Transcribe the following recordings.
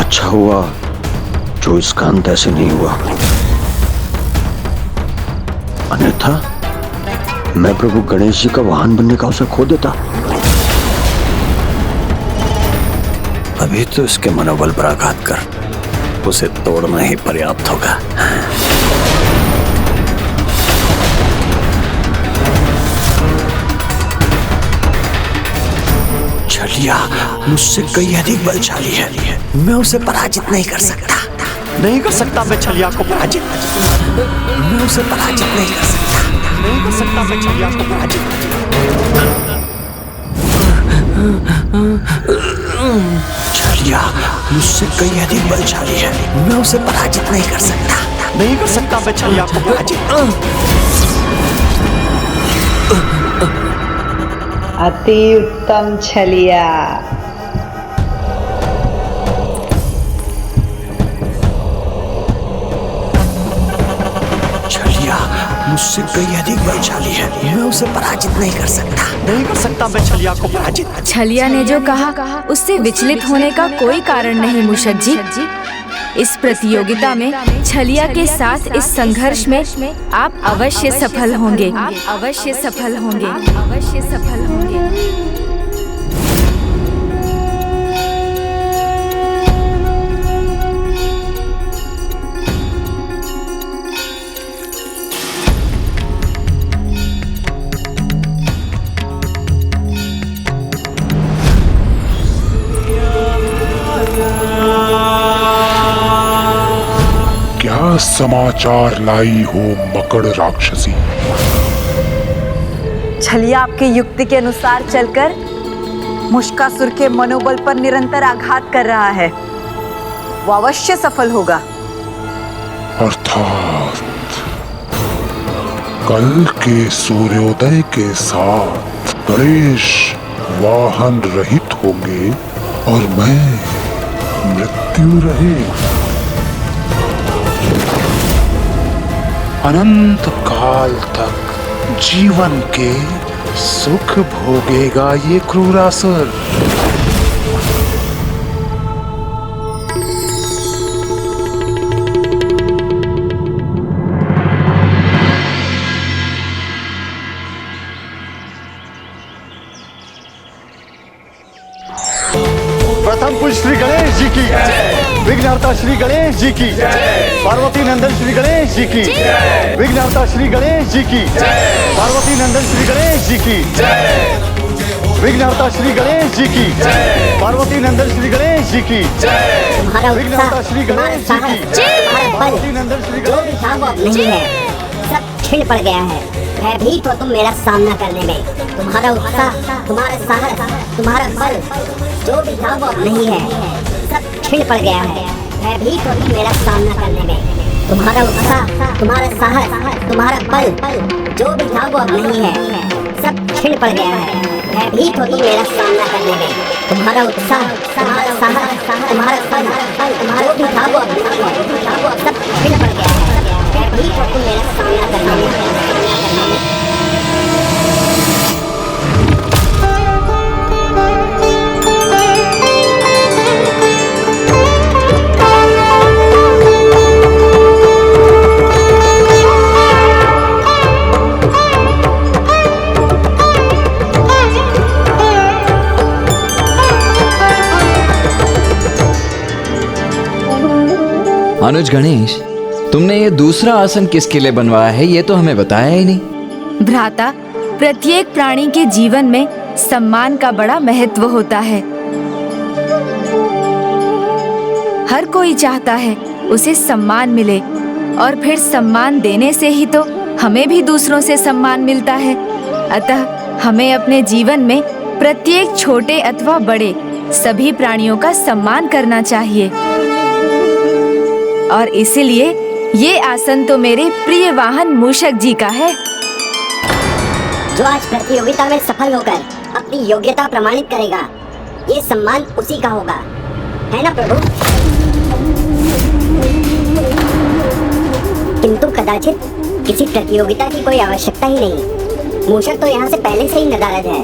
अच्छा हुआ जो इसका अंत ऐसे नहीं हुआ, अन्यथा मैं प्रभु गणेश जी का वाहन बनने का अवसर खो देता। अभी तो इसके मनोबल पर आघात कर उसे तोड़ना ही पर्याप्त होगा। छलिया मुझसे कई अधिक बलशाली है, मैं उसे पराजित नहीं कर सकता। नहीं कर सकता मैं छलिया को पराजित, मैं उसे पराजित नहीं कर सकता। नहीं कर सकता मैं छलिया को पराजित। छलिया मुझसे कई अधिक बलशाली है, मैं उसे पराजित नहीं कर सकता। नहीं कर सकता मैं छलिया को पराजित। अति उत्तम छलिया। छलिया मुझसे कई अधिक बलशाली है, मैं उसे पराजित नहीं कर सकता। नहीं कर सकता मैं छलिया को पराजित। छलिया ने जो कहा उससे विचलित होने का कोई कारण नहीं मूषक जी। इस प्रतियोगिता में छलिया के साथ इस संघर्ष में आप अवश्य सफल होंगे। अवश्य सफल होंगे। अवश्य सफल होंगे। क्या समाचार लाई हो मकड़ राक्षसी? छलिया आपकी युक्ति के अनुसार चलकर मुष्कासुर के मनोबल पर निरंतर आघात कर रहा है। वो अवश्य सफल होगा। अर्थात कल के सूर्योदय के साथ गणेश वाहन रहित होंगे और मैं मृत्यु रहित। अनंत काल तक जीवन के सुख भोगेगा ये क्रूरासुर। प्रथम पूज श्री गणेश जी की, विघ्नहर्ता श्री गणेश जी की, पार्वती नंदन श्री गणेश जी की, विघ्नहर्ता श्री गणेश जी की, पार्वती नंदन श्री गणेश जी की, विघ्नहर्ता श्री गणेश जी की, पार्वती नंदन श्री गणेश जी की, विघ्नहर्ता श्री गणेश जी की, पार्वती नंदन श्री गणेश नहीं है, सब छिड़ पड़ गया है। भयभीत हो तुम मेरा सामना करने में। तुम्हारा उत्साह, तुम्हारा साहस, तुम्हारा बल जो भी था वो नहीं है, सब छिड़ पड़ गया है। भयभीत हो तुम मेरा सामना करने में। तुम्हारा उत्साह, तुम्हारा साहस, तुम्हारा बल जो भी था वो नहीं है, सब छिड़ पड़ गया है। भयभीत हो तुम मेरा सामना करने में। तुम्हारा उत्साह, तुम्हारा साहस, तुम्हारा बल जो भी था वो नहीं है, सब छिड़ पड़ गया है। भयभीत हो तुम मेरा सामना करने में। अनुज गणेश, तुमने ये दूसरा आसन किसके लिए बनवाया है, ये तो हमें बताया ही नहीं। भ्राता, प्रत्येक प्राणी के जीवन में सम्मान का बड़ा महत्व होता है। हर कोई चाहता है उसे सम्मान मिले, और फिर सम्मान देने से ही तो हमें भी दूसरों से सम्मान मिलता है। अतः हमें अपने जीवन में प्रत्येक छोटे अथवा बड़े सभी प्राणियों का सम्मान करना चाहिए। और इसीलिए ये आसन तो मेरे प्रिय वाहन मूषक जी का है, जो आज प्रतियोगिता में सफल होकर अपनी योग्यता प्रमाणित करेगा। ये सम्मान उसी का होगा, है ना प्रभु? किंतु कदाचित किसी प्रतियोगिता की कोई आवश्यकता ही नहीं। मूषक तो यहाँ से पहले से ही नदारद है,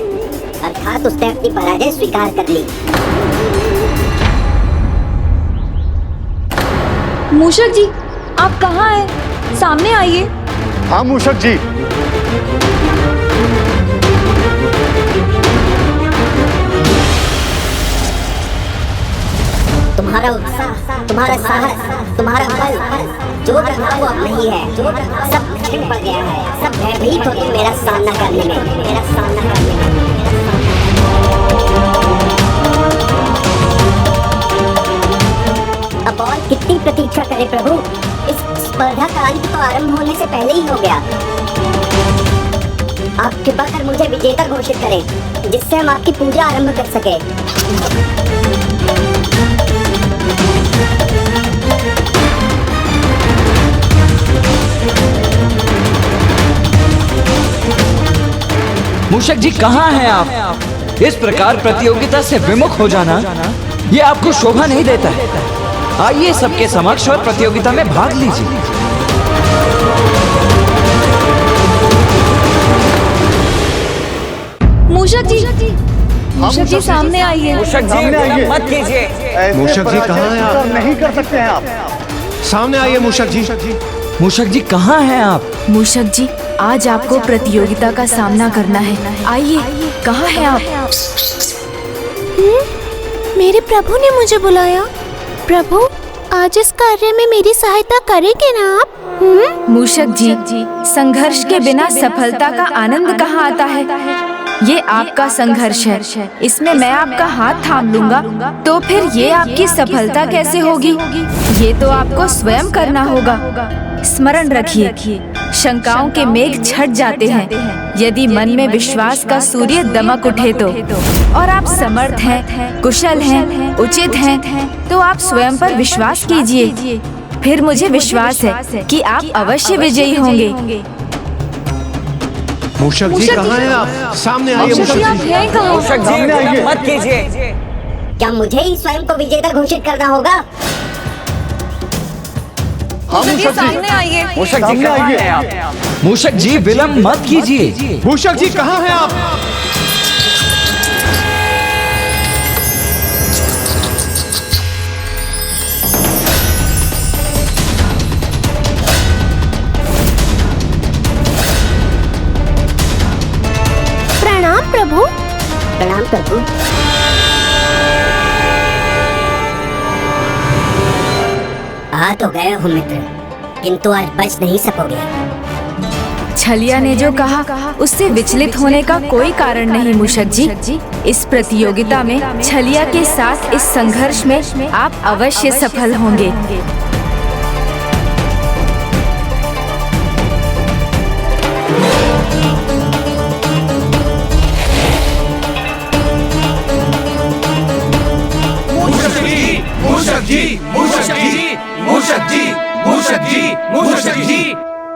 अर्थात उसने अपनी पराजय स्वीकार कर ली। मूषक जी, आप कहाँ हैं? सामने आइए। हाँ मूषक जी। तुम्हारा उत्साह, तुम्हारा साहस, तुम्हारा बल जो भी था वो अब नहीं है। सब छिड़ पड़ गया है। सब भयभीत हो तुम मेरा सामना करने में, मेरा सामना करने में। अब और कितनी प्रतीक्षा करें प्रभु? इस स्पर्धा का अंत तो आरंभ होने से पहले ही हो गया। आप कृपा कर मुझे विजेता घोषित करें, जिससे हम आपकी पूजा आरंभ कर सके। मूषक जी, कहाँ हैं आप? इस प्रकार प्रतियोगिता से विमुख हो जाना ये आपको शोभा नहीं देता है। आइए सबके समक्ष और प्रतियोगिता में भाग लीजिए। मूषक जी सामने आइए। मूषक जी मत कीजिए। मूषक जी कहाँ हैं आप? नहीं कर सकते हैं आप। सामने आइए मूषक जी। मूषक जी, कहाँ हैं आप? मूषक जी, आज आपको प्रतियोगिता का सामना करना है। आइए, कहाँ हैं आप? मेरे प्रभु ने मुझे बुलाया। प्रभु, आज इस कार्य में मेरी सहायता करेंगे ना आप? मूषक जी, संघर्ष के बिना सफलता का आनंद कहाँ आता है? ये आपका संघर्ष है। इसमें मैं आपका हाथ थाम लूंगा तो फिर ये आपकी सफलता कैसे होगी? ये तो आपको स्वयं करना होगा। स्मरण रखिए, शंकाओं के मेघ छट जाते हैं यदि मन में विश्वास का सूर्य दमक उठे तो। और आप समर्थ हैं, कुशल हैं, उचित हैं, तो आप स्वयं पर विश्वास कीजिए। फिर मुझे विश्वास है कि आप अवश्य विजयी होंगे। मूषक जी कहाँ हैं आप? सामने आइए मूषक जी। आप हैं कहाँ? मूषक जी मत कीजिए। क्या मुझे ही स्वयं को विजेता घोषित करना होगा? हाँ मूषक जी। सामने आइए। मूषक जी कहाँ हैं आप? मूषक जी, विलंब मत कीजिए। मूषक जी कहाँ हैं आप? प्रणाम प्रभु। प्रणाम प्रभु। आ तो गए हो मित्र, किंतु आज बच नहीं सकोगे। छलिया ने जो कहा उससे विचलित होने का कोई कारण नहीं मूषक जी। इस प्रतियोगिता में छलिया के साथ इस संघर्ष में आप अवश्य सफल होंगे।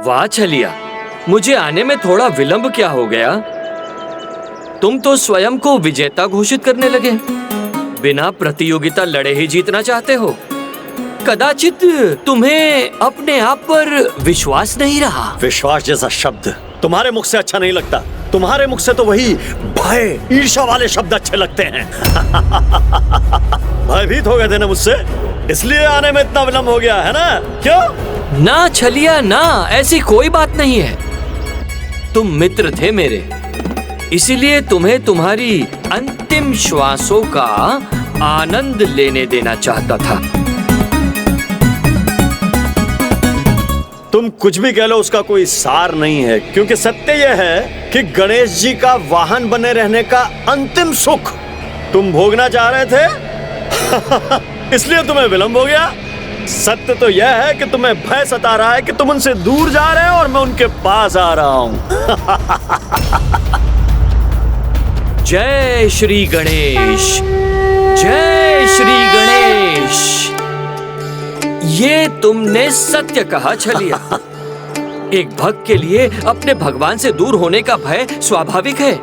वाह छलिया, मुझे आने में थोड़ा विलंब क्या हो गया? तुम तो स्वयं को विजेता घोषित करने लगे। बिना प्रतियोगिता लड़े ही जीतना चाहते हो। कदाचित तुम्हें अपने आप पर विश्वास नहीं रहा। विश्वास जैसा शब्द तुम्हारे मुख से अच्छा नहीं लगता। तुम्हारे मुख से तो वही भय, ईर्ष्या वाले शब्द अच्छे लगते हैं। भयभीत हो गए थे ना मुझसे, इसलिए आने में इतना विलंब हो गया है ना? क्यों? ना छलिया ना, ऐसी कोई बात नहीं है। तुम मित्र थे मेरे, इसीलिए तुम्हें तुम्हारी अंतिम श्वासों का आनंद लेने देना चाहता था। तुम कुछ भी कह लो, उसका कोई सार नहीं है, क्योंकि सत्य यह है कि गणेश जी का वाहन बने रहने का अंतिम सुख तुम भोगना चाह रहे थे। इसलिए तुम्हें विलंब हो गया। सत्य तो यह है कि तुम्हें भय सता रहा है कि तुम उनसे दूर जा रहे हो और मैं उनके पास आ रहा हूं। जय श्री गणेश, जय श्री गणेश। ये तुमने सत्य कहा छलिया। एक भक्त के लिए अपने भगवान से दूर होने का भय स्वाभाविक है।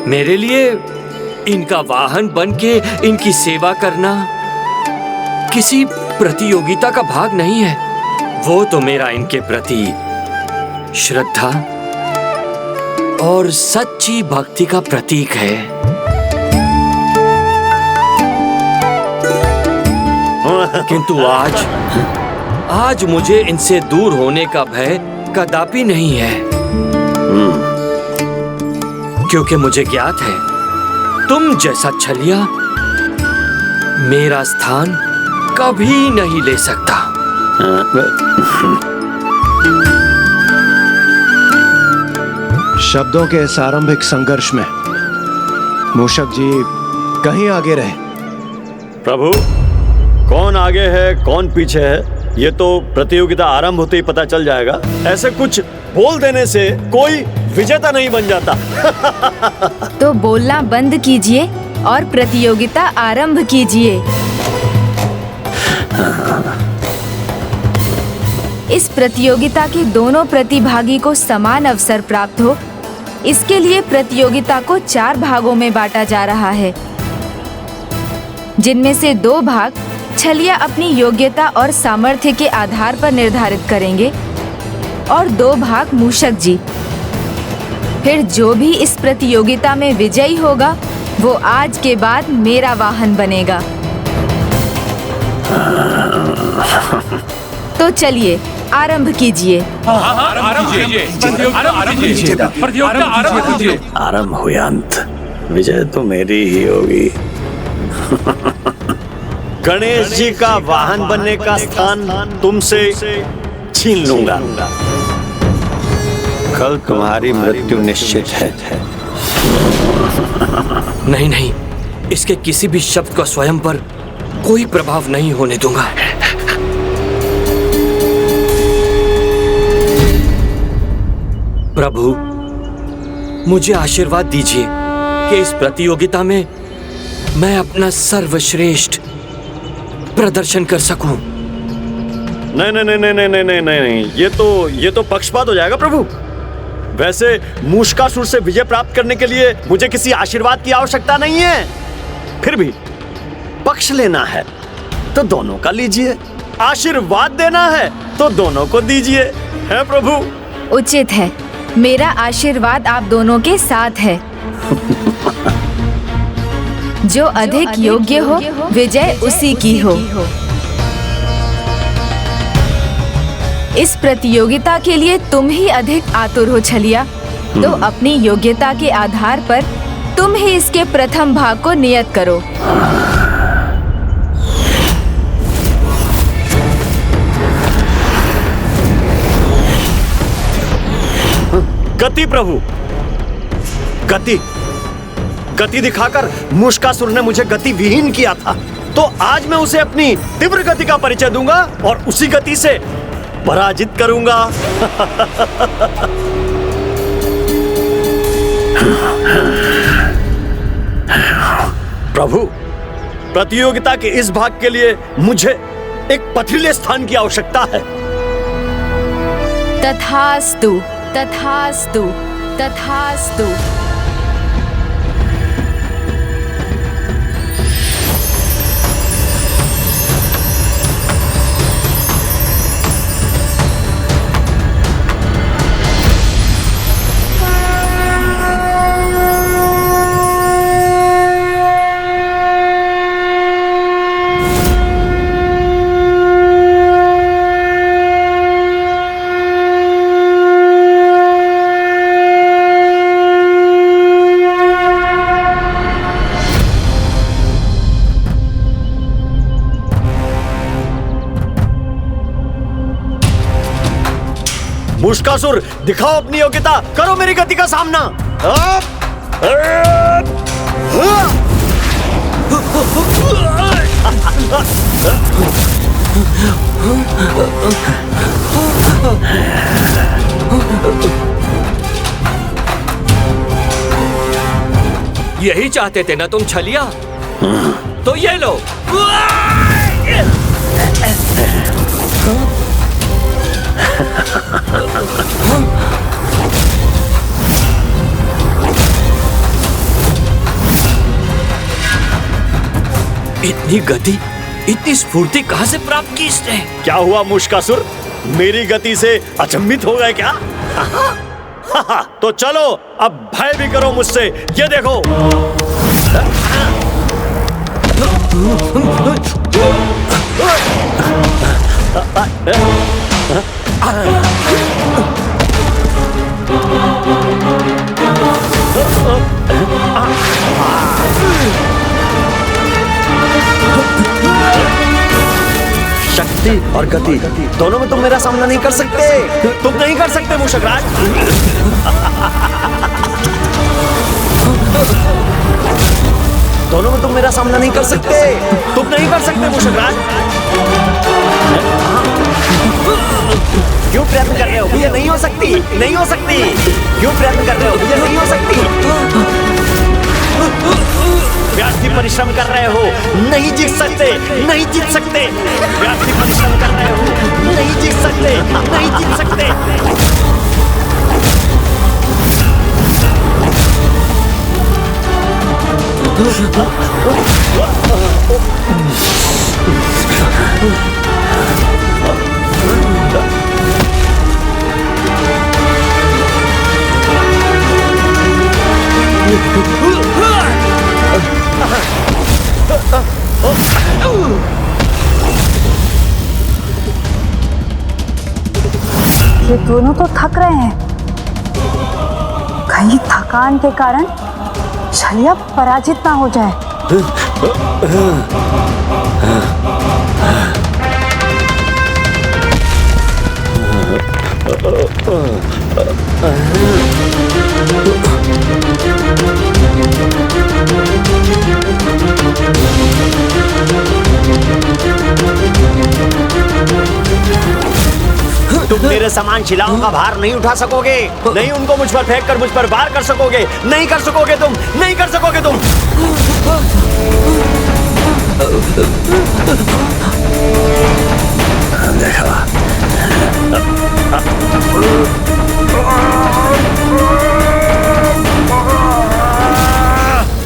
मेरे लिए इनका वाहन बनके इनकी सेवा करना किसी प्रतियोगिता का भाग नहीं है। वो तो मेरा इनके प्रति श्रद्धा और सच्ची भक्ति का प्रतीक है। किंतु आज आज मुझे इनसे दूर होने का भय कदापि नहीं है, क्योंकि मुझे ज्ञात है तुम जैसा छलिया मेरा स्थान कभी नहीं ले सकता। शब्दों के इस आरंभिक संघर्ष में मूषक जी कहीं आगे रहे। प्रभु, कौन आगे है कौन पीछे है ये तो प्रतियोगिता आरंभ होते ही पता चल जाएगा। ऐसे कुछ बोल देने से कोई विजेता नहीं बन जाता। तो बोलना बंद कीजिए और प्रतियोगिता आरंभ कीजिए। इस प्रतियोगिता के दोनों प्रतिभागी को समान अवसर प्राप्त हो, इसके लिए प्रतियोगिता को 4 भागों में बांटा जा रहा है, जिनमें से 2 भाग छलिया अपनी योग्यता और सामर्थ्य के आधार पर निर्धारित करेंगे और 2 भाग मूषक जी। फिर जो भी इस प्रतियोगिता में विजयी होगा वो आज के बाद मेरा वाहन बनेगा। तो चलिए आरंभ कीजिए। आरंभ हुआ अंत, विजय तो मेरी ही होगी। गणेश जी का वाहन बनने का स्थान तुमसे छीन लूंगा। कल तुम्हारी मृत्यु निश्चित है। नहीं नहीं, इसके किसी भी शब्द को स्वयं पर कोई प्रभाव नहीं होने दूंगा। प्रभु, मुझे आशीर्वाद दीजिए कि इस प्रतियोगिता में मैं अपना सर्वश्रेष्ठ प्रदर्शन कर सकूं। नहीं नहीं नहीं नहीं नहीं नहीं नहीं, ये तो पक्षपात हो जाएगा प्रभु। वैसे मूषकासुर से विजय प्राप्त करने के लिए मुझे किसी आशीर्वाद की आवश्यकता नहीं है। फिर भी पक्ष लेना है तो दोनों का लीजिए, आशीर्वाद देना है तो दोनों को दीजिए। है प्रभु? उचित है, मेरा आशीर्वाद आप दोनों के साथ है। जो अधिक योग्य हो विजय उसी की हो। इस प्रतियोगिता के लिए तुम ही अधिक आतुर हो छलिया, तो अपनी योग्यता के आधार पर तुम ही इसके प्रथम भाग को नियत करो। गति प्रभु, गति दिखाकर मूषकासुर ने मुझे गति विहीन किया था, तो आज मैं उसे अपनी तीव्र गति का परिचय दूंगा और उसी गति से पराजित करूंगा। प्रभु, प्रतियोगिता के इस भाग के लिए मुझे एक पथरीले स्थान की आवश्यकता है। तथास्तु, तथास्तु, तथास्तु। मूषकासुर, दिखाओ अपनी योग्यता, करो मेरी गति का सामना। यही चाहते थे ना तुम छलिया? तो ये लो। इतनी गति, इतनी स्फूर्ति कहां से प्राप्त की इसने? क्या हुआ मूषकासुर, मेरी गति से अचंभित हो गए क्या? तो चलो अब भय भी करो मुझसे, ये देखो। शक्ति और गति दोनों में तुम मेरा सामना नहीं कर सकते। तुम नहीं कर सकते मूषकराज। दोनों में तुम मेरा सामना नहीं कर सकते। तुम नहीं कर सकते मूषकराज। क्यों प्रयत्न कर रहे हो? ये नहीं हो सकती, नहीं हो सकती। क्यों प्रयत्न कर रहे हो? ये नहीं हो सकती। व्यर्थी परिश्रम कर रहे हो, नहीं जीत सकते, नहीं जीत सकते। व्यर्थी परिश्रम कर रहे हो, नहीं जीत सकते, नहीं जीत सकते। ये दोनों तो थक रहे हैं। कहीं थकान के कारण छलिया पराजित ना हो जाए। तुम मेरे समान शिलाओं का भार नहीं उठा सकोगे। नहीं उनको मुझ पर फेंक कर मुझ पर वार कर सकोगे। नहीं कर सकोगे तुम, नहीं कर सकोगे तुम। देखा,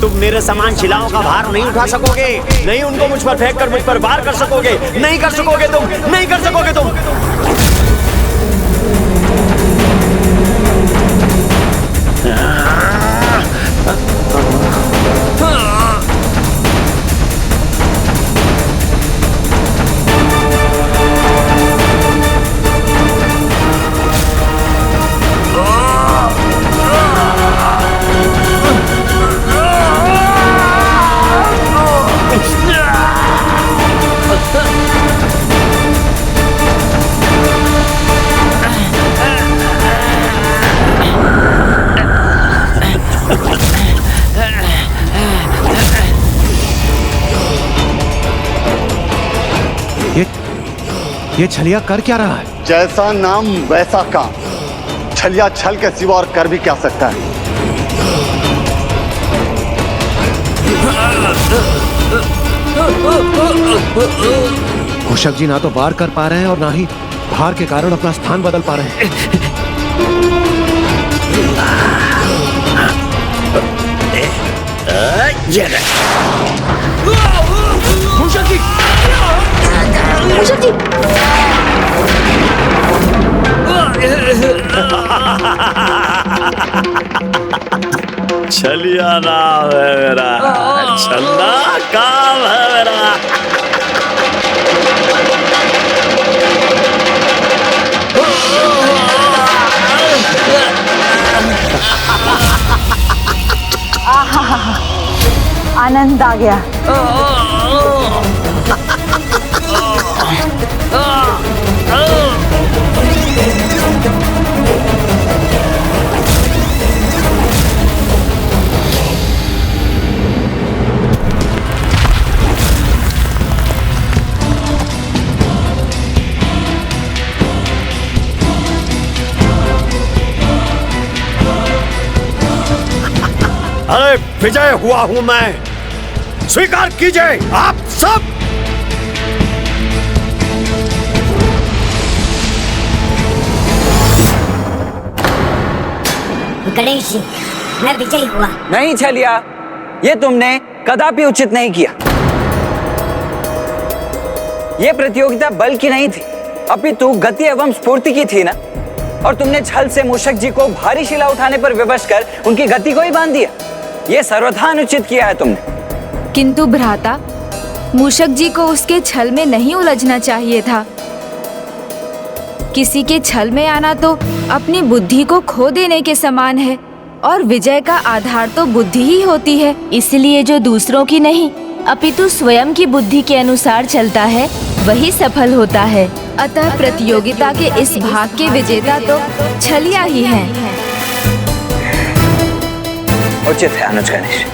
तुम मेरे समान शिलाओं का भार नहीं उठा सकोगे। नहीं उनको मुझ पर फेंक कर मुझ पर वार कर सकोगे। नहीं कर सकोगे तुम, नहीं कर सकोगे तुम। ये छलिया कर क्या रहा है? जैसा नाम वैसा काम। छलिया छल के सिवा और कर भी क्या सकता है? मूषक जी ना तो वार कर पा रहे हैं और ना ही भार के कारण अपना स्थान बदल पा रहे हैं। मूषक जी, मूषक जी, छलिया नाम है मेरा, छलना काम है मेरा। आनंद आ गया। अरे विजय हुआ हूं मैं, स्वीकार कीजिए आप सब। गणेश जी, मैं विजयी हुआ। नहीं छलिया, ये तुमने कदापि उचित नहीं किया। ये प्रतियोगिता बल की नहीं थी, अपितु गति एवं स्फूर्ति की थी ना। और तुमने छल से मूषक जी को भारी शिला उठाने पर विवश कर उनकी गति को ही बांध दिया। ये सर्वथा अनुचित किया है तुमने। किंतु भ्राता, मूषक जी को उसके छल में नहीं उलझना चाहिए था। किसी के छल में आना तो अपनी बुद्धि को खो देने के समान है और विजय का आधार तो बुद्धि ही होती है। इसलिए जो दूसरों की नहीं अपितु स्वयं की बुद्धि के अनुसार चलता है वही सफल होता है। अतः प्रतियोगिता के इस भाग के विजेता तो छलिया ही हैं। उचित है अनुज गणेश।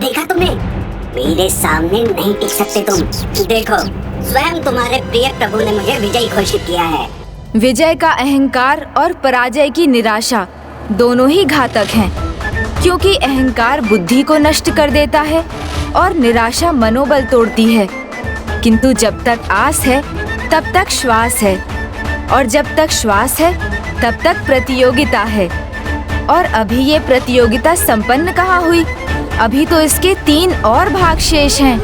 देखा तुमने? मेरे सामने नहीं टिक सकते तुम। देखो, स्वयं तुम्हारे प्रिय प्रभु ने मुझे विजयी घोषित किया है। विजय का अहंकार और पराजय की निराशा दोनों ही घातक हैं, क्योंकि अहंकार बुद्धि को नष्ट कर देता है और निराशा मनोबल तोड़ती है। किंतु जब तक आस है तब तक श्वास है, और जब तक श्वास है तब तक प्रतियोगिता है। और अभी ये प्रतियोगिता संपन्न कहाँ हुई? अभी तो इसके 3 और भाग शेष हैं।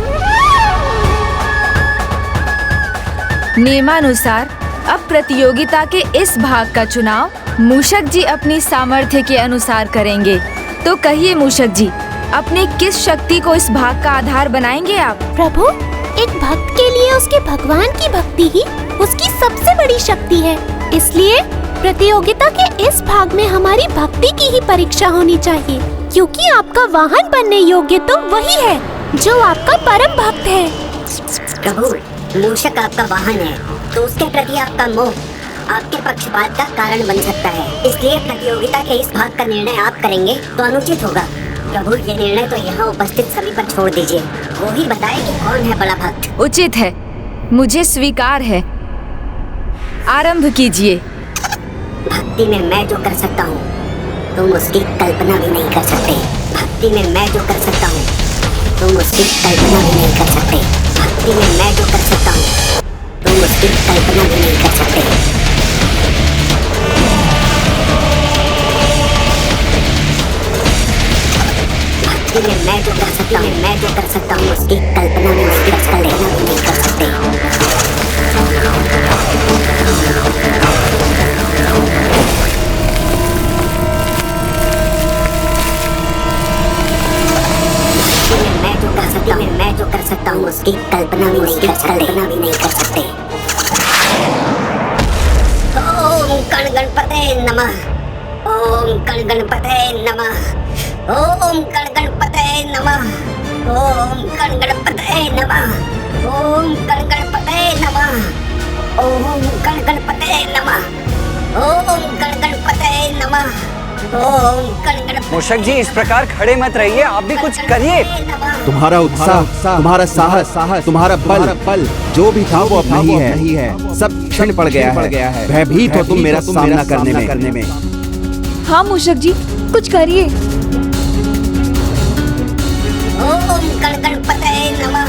नियमानुसार अब प्रतियोगिता के इस भाग का चुनाव मूषक जी अपनी सामर्थ्य के अनुसार करेंगे। तो कहिए मूषक जी, अपने किस शक्ति को इस भाग का आधार बनाएंगे आप? प्रभु, एक भक्त के लिए उसके भगवान की भक्ति ही उसकी सबसे बड़ी शक्ति है। इसलिए प्रतियोगिता के इस भाग में हमारी भक्ति की ही परीक्षा होनी चाहिए, क्योंकि आपका वाहन बनने योग्य तो वही है जो आपका परम भक्त है। प्रभु, मूषक आपका वाहन है, तो उसके प्रति आपका मोह आपके पक्षपात का कारण बन सकता है। इसलिए प्रतियोगिता के इस भाग का निर्णय आप करेंगे तो अनुचित होगा। प्रभु, ये निर्णय तो यहाँ उपस्थित सभी पर छोड़ दीजिए। वो ही बताए कि कौन है बड़ा भक्त। उचित है, मुझे स्वीकार है। आरंभ कीजिए। भक्ति में मैं जो कर सकता हूँ तुम उसकी कल्पना भी नहीं कर सकते। भक्ति में मैं जो कर सकता हूँ तुम उसकी कल्पना भी नहीं कर सकते। भक्ति में मैं जो कर सकता हूँ तुम उसकी कल्पना भी नहीं कर सकते। भक्ति में मैं जो कर सकता हूँ उसकी कल्पना भी नहीं कर सकते। मैं जो कर सकता हूँ उसकी कल्पना भी नहीं कर सकते। ओम गण गणपते नमः। ओम गण गणपते नमः। ओम गण गणपते नमः। ओम गण गणपते नमः। ओम गण गणपते नमः। ओम गण गणपते नमः। ओम गण गणपते नमः। मूषक जी, इस प्रकार खड़े मत रहिए, आप भी कुछ करिए। तुम्हारा उत्साह, तुम्हारा साहस, तुम्हारा बल जो भी था वो अब नहीं है। सब क्षण पड़ गया है। भयभीत हो तुम मेरा सामना करने में। हाँ मूषक जी, कुछ करिए। ओम गण गणपते नमः।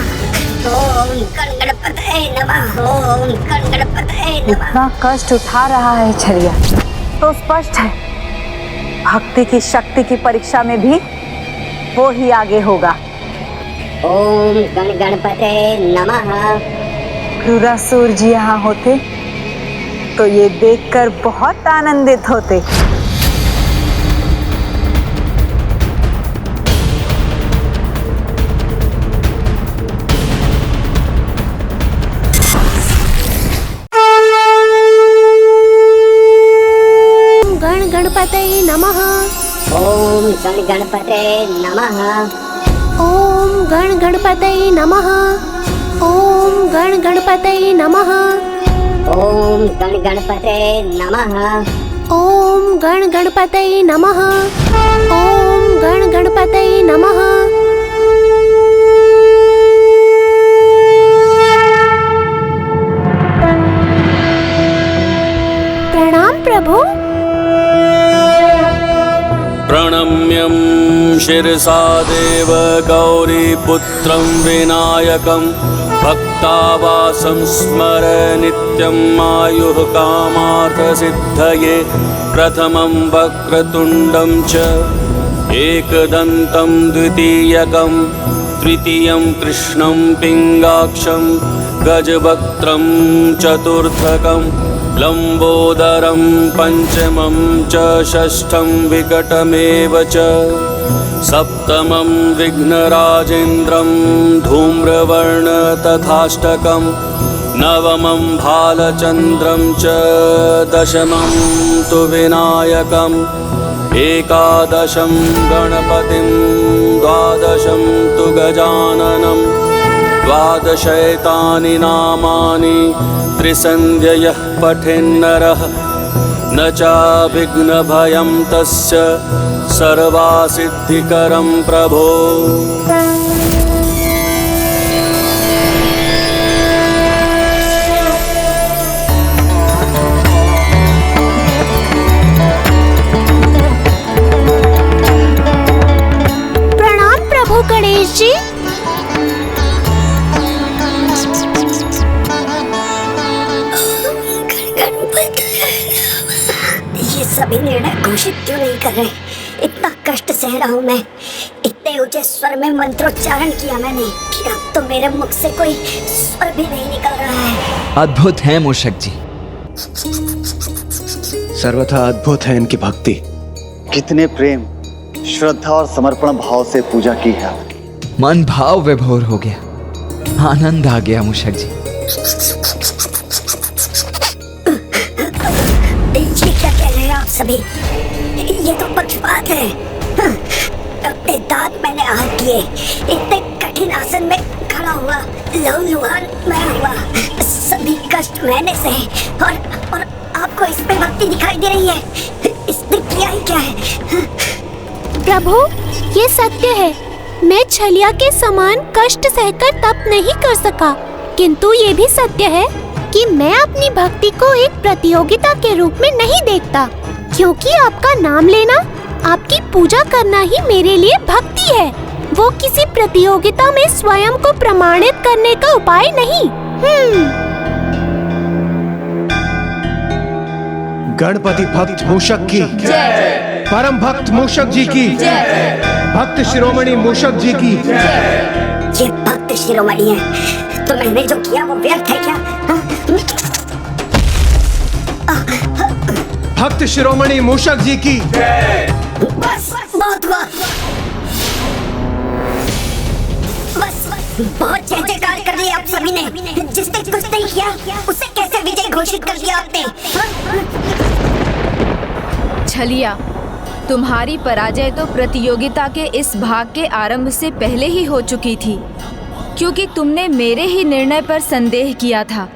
ओम गण गणपते नमः। ओम गण गणपते नमः। इतना कष्ट उठा रहा है छलिया तो स्पष्ट है भक्ति की शक्ति की परीक्षा में भी वो ही आगे होगा। ओम गण गणपते नमः। क्रूरासुर जी यहाँ होते तो ये देखकर बहुत आनंदित होते। गणपतये नमः। ओम गण गणपते नमः। ओम गण गणपतये नमः। ओम गण गणपतये नमः। ओम गण गणपते नमः। ओम गण गणपतये नमः। ओम गण गणपतये नमः। प्रणाम प्रभु। प्रणम्यं शिरसा देव गौरीपुत्रं विनायकं भक्तावासं स्मर नित्यम् आयुः कामार्थसिद्धये। प्रथमं वक्रतुण्डं च एकदन्तं द्वितीयकं तृतीयं कृष्णं पिङ्गाक्षं गजवक्त्रं चतुर्थकं लंबोदरं पंचमं च षष्ठं विकटमेव च सप्तमं विघ्नराजेन्द्रं धूम्रवर्ण तथाष्टकं नवमं भालचन्द्रं च दशमं तु विनायकम् एकादशं गणपतिं द्वादशं तु गजाननं द्वादशैतानि नामानि त्रिसन्ध्ययः पठेन्नरः न चाभिघ्नभयं तस्य सर्वासिद्धिकरं प्रभो। प्रणाम प्रभु गणेश जी। ये सभी निर्णय घोषित क्यों नहीं कर रहे? इतना कष्ट सह रहा हूँ मैं। इतने ऊंचे स्वर में मंत्रोच्चारण किया मैंने कि अब तो मेरे मुख से कोई स्वर भी नहीं निकल रहा है। अद्भुत है मूषक जी। सर्वथा अद्भुत है इनकी भक्ति। कितने प्रेम, श्रद्धा और समर्पण भाव से पूजा की है। मन भाव विभोर हो गया, आनंद आ गया मूषक जी। ये क्या कह रहे हैं आप सभी? ये तो पक्षपात है। अपने दांत मैंने आहत किए, इतने कठिन आसन में खड़ा हुआ, लहूलुहान मैं हुआ, सभी कष्ट मैंने सहे और आपको इसमें भक्ति दिखाई दे रही है। इसने किया ही क्या है? प्रभु, ये सत्य है, मैं छलिया के समान कष्ट सहकर तप नहीं कर सका, किंतु ये भी सत्य है कि मैं अपनी भक्ति को एक प्रतियोगिता के रूप में नहीं देखता, क्योंकि आपका नाम लेना, आपकी पूजा करना ही मेरे लिए भक्ति है। वो किसी प्रतियोगिता में स्वयं को प्रमाणित करने का उपाय नहीं। गणपति भक्त मूषक की जय। परम भक्त मूषक जी की जय। भक्त शिरोमणि मूषक जी की जय। ये भक्त शिरोमणि है, तो मैंने जो किया वो व्यर्थ है क्या? भक्त शिरोमणि मूषक जी की बस बहुत हुआ। बस बहुत जय जयकार कर दी आप सभी ने। जिसने कुछ नहीं किया उसे कैसे विजय घोषित कर दिया आपने? छलिया, तुम्हारी पराजय तो प्रतियोगिता के इस भाग के आरंभ से पहले ही हो चुकी थी, क्योंकि तुमने मेरे ही निर्णय पर संदेह किया था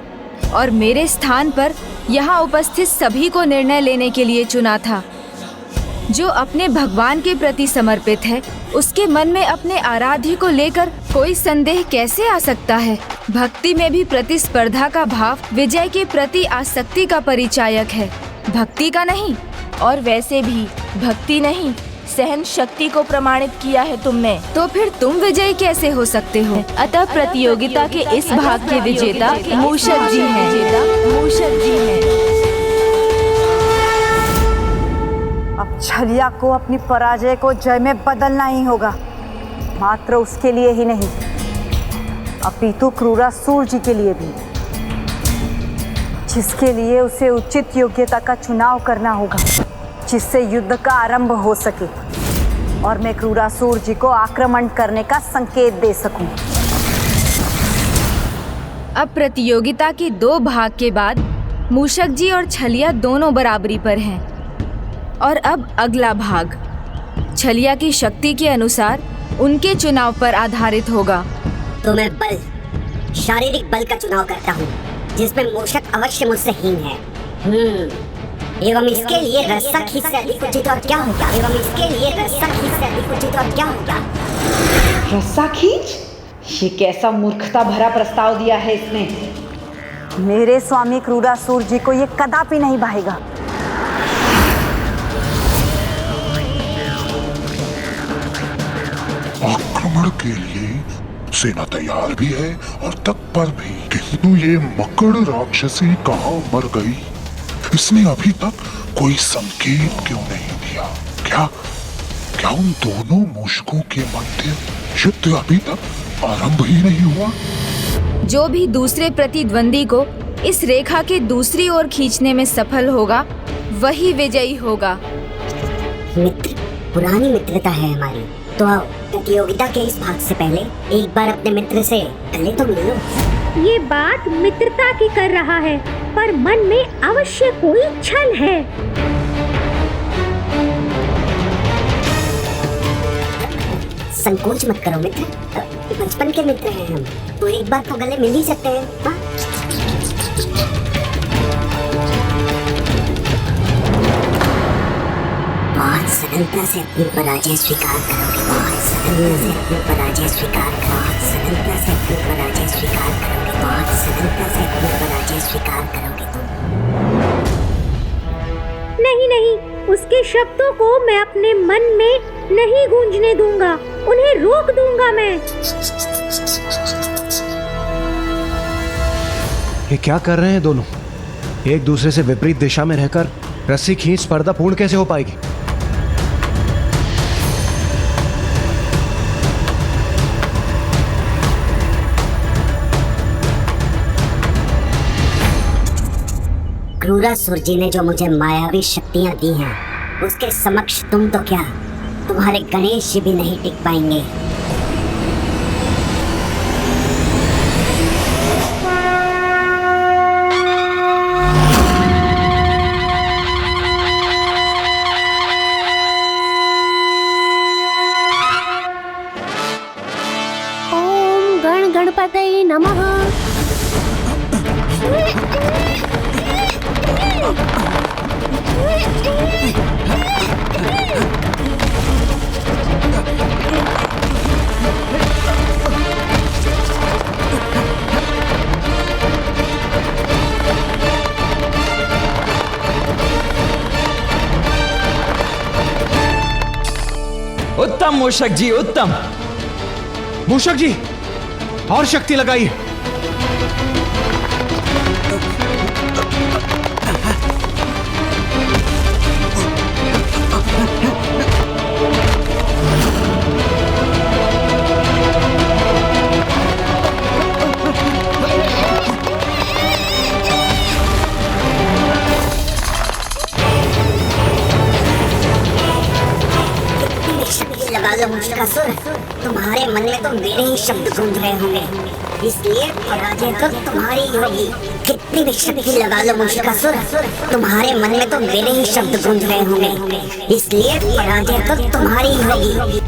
और मेरे स्थान पर यहाँ उपस्थित सभी को निर्णय लेने के लिए चुना था। जो अपने भगवान के प्रति समर्पित है, उसके मन में अपने आराध्य को लेकर कोई संदेह कैसे आ सकता है? भक्ति में भी प्रतिस्पर्धा का भाव विजय के प्रति आसक्ति का परिचायक है, भक्ति का नहीं। और वैसे भी भक्ति नहीं, सहन शक्ति को प्रमाणित किया है तुमने, तो फिर तुम विजयी कैसे हो सकते हो? अतः प्रतियोगिता के इस भाग के विजेता मूषक जी हैं। मूषक जी हैं। अब छलिया को अपनी पराजय को जय में बदलना ही होगा। मात्र उसके लिए ही नहीं, अपितु क्रूरासुर जी के लिए भी, जिसके लिए उसे उचित योग्यता का चुनाव करना होगा, जिससे युद्ध का आरंभ हो सके और मैं क्रूरासुर जी को आक्रमण करने का संकेत दे सकूं। अब प्रतियोगिता के 2 भाग के बाद मूषक जी और छलिया दोनों बराबरी पर हैं। और अब अगला भाग छलिया की शक्ति के अनुसार उनके चुनाव पर आधारित होगा। तो मैं बल, शारीरिक बल का चुनाव करता हूँ, जिसमें मूषक अवश्य मुझसे हीन है। एवं इसके लिए रस्सा खींच से अधिक उचित और क्या होगा? एवं इसके लिए रस्सा खींच से अधिक उचित और क्या होगा? रस्सा खींच? ये कैसा मूर्खता भरा प्रस्ताव दिया है इसने। मेरे स्वामी क्रूरासुर जी को ये कदापि नहीं भाएगा। आक्रमण के लिए सेना तैयार भी है और तत्पर भी, किंतु ये मकड़ राक्षसी कहाँ मर गई? इसने अभी तक कोई संकेत क्यों नहीं दिया? क्या उन दोनों मूषकों के मध्य युद्ध अभी तक आरंभ ही नहीं हुआ? जो भी दूसरे प्रतिद्वंदी को इस रेखा के दूसरी ओर खींचने में सफल होगा, वही विजयी होगा। मित्र, पुरानी मित्रता है हमारी, तो आओ, प्रतियोगिता के इस भाग से पहले एक बार अपने मित्र से गले तो मिलो। ये बात मित्रता की कर रहा है, पर मन में अवश्य कोई छल है। संकोच मत करो मित्र, बचपन के मित्र हैं हम, तो एक बार तो गले मिल ही सकते हैं। हाँ? बहुत सरलता से अपनी पराजय स्वीकार करोगे, बहुत सरलता से अपनी पराजय स्वीकार करोगे, सरलता से अपनी पराजय स्वीकार करोगे, बहुत सरलता से अपनी पराजय स्वीकार करोगे तुम। नहीं नहीं, उसके शब्दों को मैं अपने मन में नहीं गूंजने दूंगा, उन्हें रोक दूंगा मैं। ये क्या कर रहे हैं दोनों? एक दूसरे से विपरीत दिशा में रहकर रस्सी खींच स्पर्धा पूर्ण कैसे हो पाएगी? क्रूरासुर जी ने जो मुझे मायावी शक्तियां दी हैं, उसके समक्ष तुम तो क्या, तुम्हारे गणेश जी भी नहीं टिक पाएंगे। ओम गण गणपतये नमः। उत्तम मूषक जी, उत्तम। मूषक जी, और शक्ति लगाइए। लगा लो मुश्किल, तुम्हारे मन में तो मेरे ही शब्द गूंज रहे होंगे, इसलिए पराजय तो तुम्हारी ही होगी। कितनी भी शक्ति लगा लो मुश्किल, तुम्हारे मन में तो मेरे ही शब्द गूंज रहे होंगे, इसलिए पराजय तो तुम्हारी ही होगी।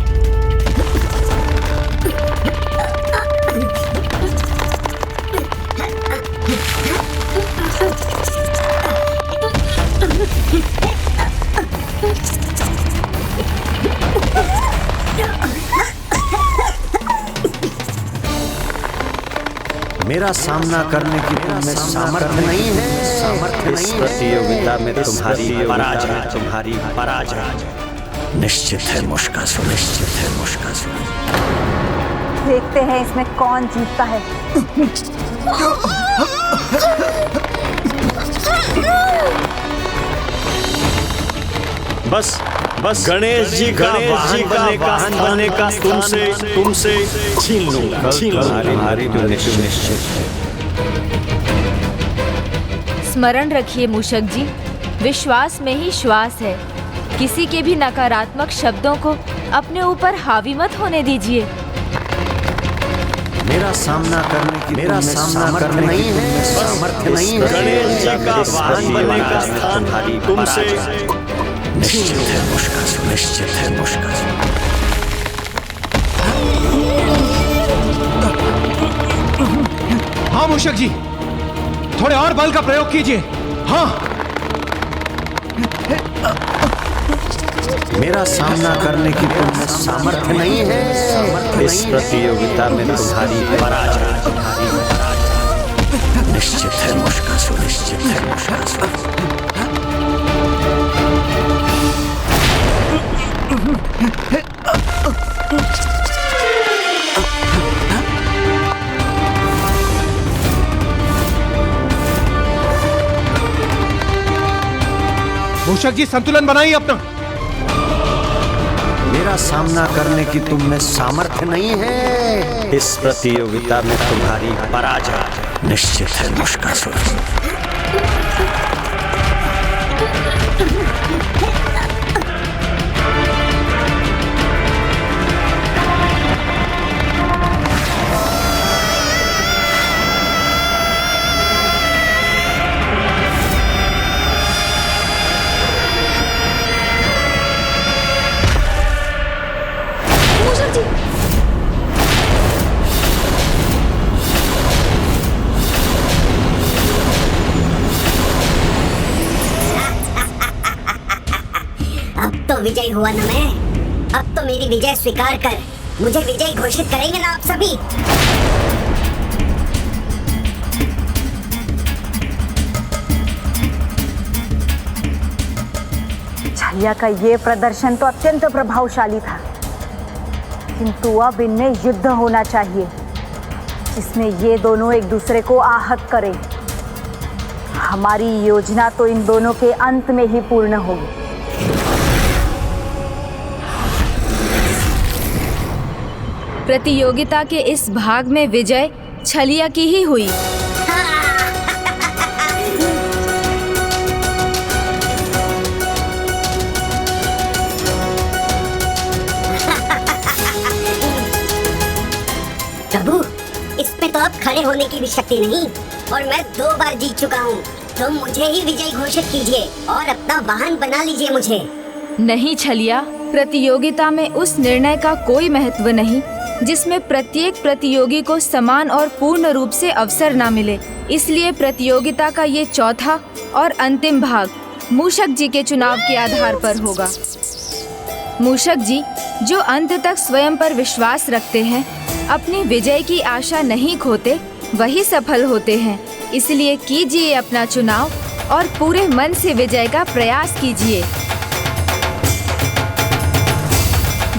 मेरा सामना करने की तुम्हें सामर्थ्य नहीं है, सामर्थ्य इस प्रतियोगिता में तुम्हारी पराजय, तुम्हारी पराजय निश्चित है मुश्किल, निश्चित है मुश्किल। देखते हैं इसमें कौन जीतता है। बस बस गणेश जी का वाहन बनने का तुमसे छीन लूंगा, छीन लूंगा। निश्चित है। स्मरण रखिए मूषक जी, विश्वास में ही श्वास है। किसी के भी नकारात्मक शब्दों को अपने ऊपर हावी मत होने दीजिए। मेरा सामना करने नहीं है, सामर्थ्य नहीं है। गणेश जी का वाहन बनने का स्थान तुमसे निश्चित है मुश्किल, निश्चित है मुश्किल। हाँ मूषक जी, थोड़े और बल का प्रयोग कीजिए। हाँ, मेरा सामना करने की तुम्हें सामर्थ्य नहीं है, इस प्रतियोगिता में तुम्हारी पराजय, निश्चित है मुश्किल, निश्चित है मुश्किल। मूषक जी, संतुलन बनाइए अपना। मेरा सामना करने की तुम में सामर्थ्य नहीं है, इस प्रतियोगिता में तुम्हारी पराजय निश्चित है मुश्किल। तो विजयी हुआ ना मैं। अब तो मेरी विजय स्वीकार कर, मुझे विजयी घोषित करेंगे ना आप सभी। छलिया का ये प्रदर्शन तो अत्यंत प्रभावशाली था, किंतु अब इनमें युद्ध होना चाहिए जिसमें ये दोनों एक दूसरे को आहत करें। हमारी योजना तो इन दोनों के अंत में ही पूर्ण होगी। प्रतियोगिता के इस भाग में विजय छलिया की ही हुई। प्रभु, इसमें तो अब खड़े होने की भी शक्ति नहीं और मैं 2 बार जीत चुका हूँ। तो मुझे ही विजयी घोषित कीजिए और अपना वाहन बना लीजिए मुझे। नहीं छलिया, प्रतियोगिता में उस निर्णय का कोई महत्व नहीं जिसमें प्रत्येक प्रतियोगी को समान और पूर्ण रूप से अवसर न मिले। इसलिए प्रतियोगिता का ये चौथा और अंतिम भाग मूषक जी के चुनाव के आधार पर होगा। मूषक जी जो अंत तक स्वयं पर विश्वास रखते हैं, अपनी विजय की आशा नहीं खोते, वही सफल होते हैं। इसलिए कीजिए अपना चुनाव और पूरे मन से विजय का प्रयास कीजिए।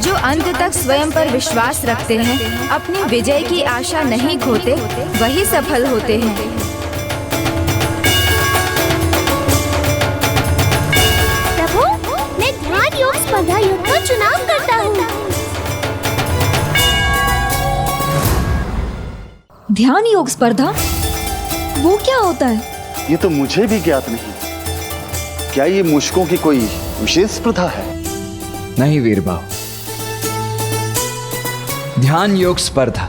जो अंत तक स्वयं पर विश्वास रखते हैं, अपनी विजय की आशा नहीं खोते, वही सफल होते हैं। प्रभु, मैं ध्यान योग स्पर्धा युद्ध का चुनाव करता हूँ। ध्यान योग स्पर्धा? वो क्या होता है? ये तो मुझे भी ज्ञात नहीं। क्या ये मूषकों की कोई विशेष प्रथा है? नहीं वीरबाहु, ध्यान योग स्पर्धा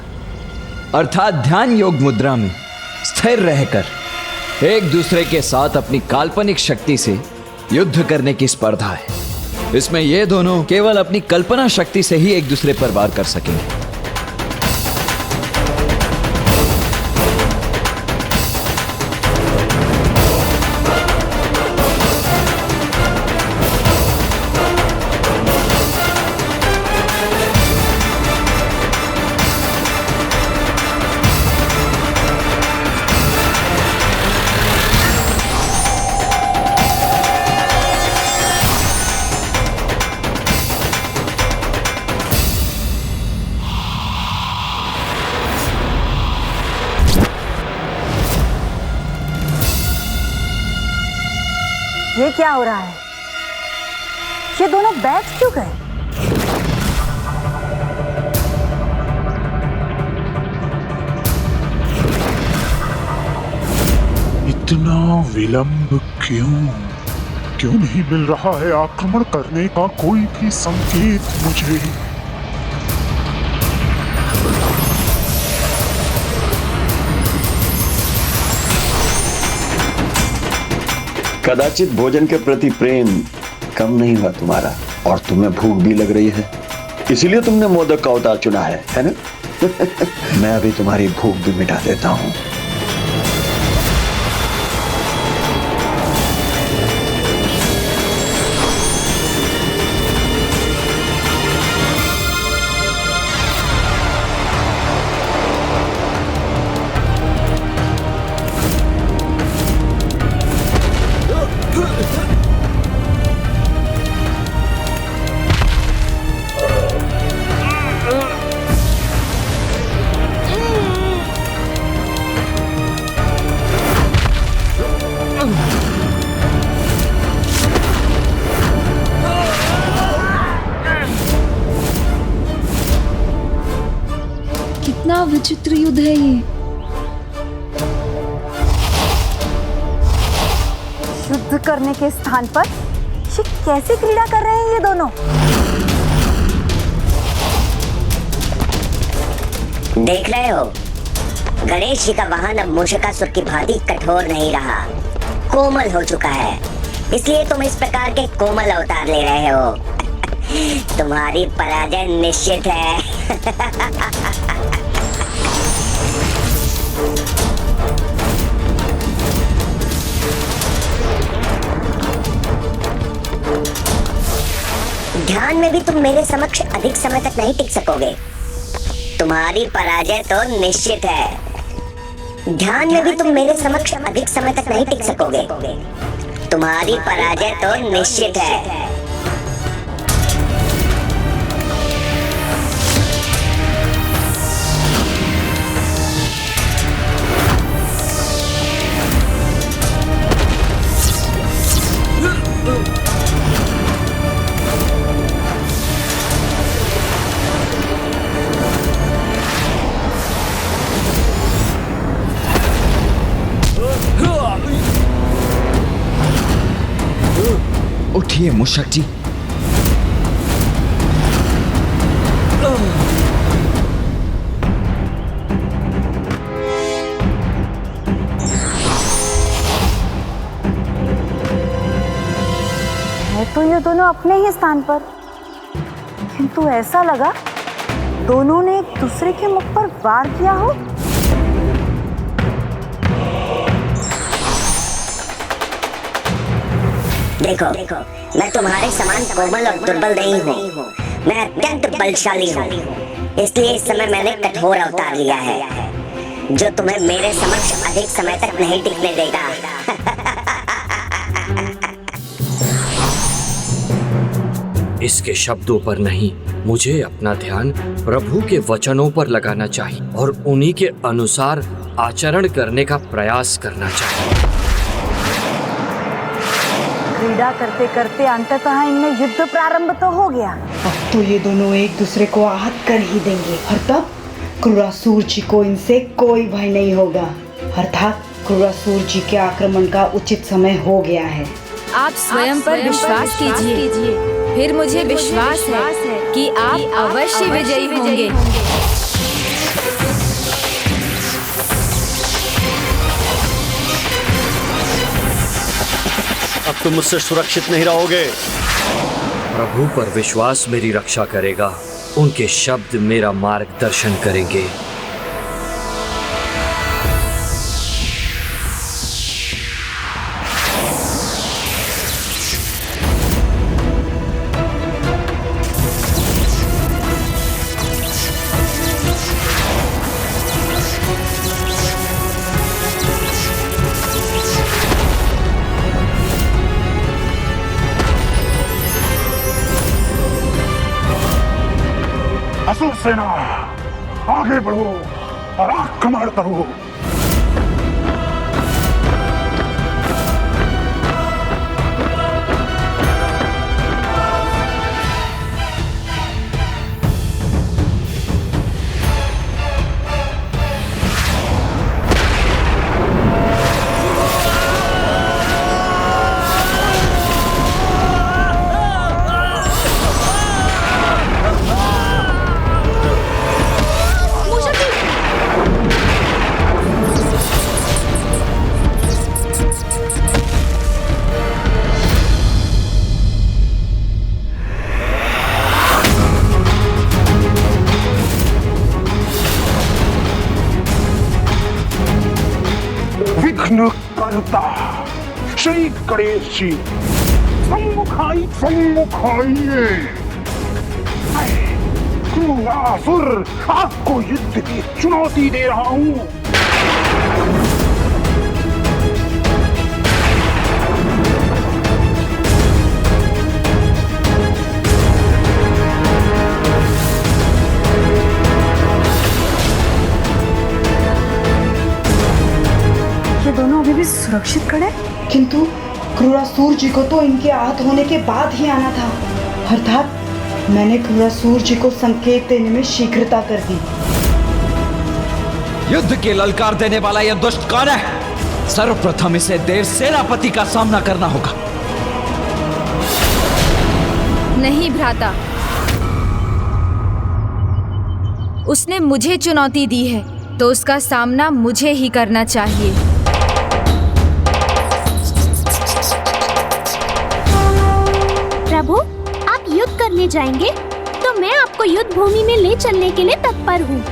अर्थात ध्यान योग मुद्रा में स्थिर रहकर एक दूसरे के साथ अपनी काल्पनिक शक्ति से युद्ध करने की स्पर्धा है। इसमें ये दोनों केवल अपनी कल्पना शक्ति से ही एक दूसरे पर वार कर सकेंगे। ये क्या हो रहा है? ये दोनों बैठ क्यों गए? इतना विलंब क्यों? क्यों नहीं मिल रहा है आक्रमण करने का कोई भी संकेत मुझे? कदाचित भोजन के प्रति प्रेम कम नहीं हुआ तुम्हारा, और तुम्हें भूख भी लग रही है, इसीलिए तुमने मोदक का अवतार चुना है ना? मैं अभी तुम्हारी भूख भी मिटा देता हूँ। कितना विचित्र युद्ध है ये। युद्ध करने के स्थान पर ये कैसी क्रीड़ा कर रहे हैं ये दोनों? देख रहे हो, गणेश जी का वाहन अब मूषकासुर की भांति कठोर नहीं रहा, कोमल हो चुका है। इसलिए तुम इस प्रकार के कोमल अवतार ले रहे हो। तुम्हारी पराजय निश्चित है। ध्यान में भी तुम मेरे समक्ष अधिक समय तक नहीं टिक सकोगे। तुम्हारी पराजय तो निश्चित है। ध्यान में भी तुम मेरे समक्ष अधिक समय तक नहीं टिक सकोगे। तुम्हारी पराजय तो निश्चित है। उठिए मूषक जी। है तो ये दोनों अपने ही स्थान पर, किंतु ऐसा लगा दोनों ने एक दूसरे के मुख पर वार किया हो। देखो, मैं तुम्हारे समान कोमल और दुर्बल नहीं हूँ। मैं अत्यंत बलशाली हूँ। इसलिए इस समय मैंने कठोर अवतार लिया है, जो तुम्हें मेरे समक्ष अधिक समय तक नहीं टिकने देगा। इसके शब्दों पर नहीं, मुझे अपना ध्यान प्रभु के वचनों पर लगाना चाहिए और उन्हीं के अनुसार आचरण करने का प्रयास करना चाहिए। क्रीड़ा करते करते अंततः इनमें युद्ध प्रारंभ तो हो गया। अब तो ये दोनों एक दूसरे को आहत कर ही देंगे और तब क्रूरासुर जी को इनसे कोई भय नहीं होगा। अर्थात क्रूरासुर जी के आक्रमण का उचित समय हो गया है। आप स्वयं पर विश्वास कीजिए, फिर मुझे विश्वास है कि आप अवश्य विजयी होंगे। अब तुम मुझसे सुरक्षित नहीं रहोगे। प्रभु पर विश्वास मेरी रक्षा करेगा, उनके शब्द मेरा मार्गदर्शन करेंगे। असुर सेना, आगे बढ़ो और आक्रमण करो। विघ्नकर्ता श्री गणेश जी, सम्मुखाइए। क्रूरासुर, आपको युद्ध की चुनौती दे रहा हूँ। ये दोनों अभी भी सुरक्षित खड़े, किंतु क्रूरासुर जी को तो इनके आहत होने के बाद ही आना था। अर्थात मैंने क्रूरासुर जी को संकेत देने में शीघ्रता कर दी। युद्ध के ललकार देने वाला यह दुष्ट कौन है? सर्वप्रथम इसे देव सेनापति का सामना करना होगा। नहीं भ्राता, उसने मुझे चुनौती दी है तो उसका सामना मुझे ही करना चाहिए। प्रभु, आप युद्ध करने जाएंगे तो मैं आपको युद्ध भूमि में ले चलने के लिए तत्पर हूँ।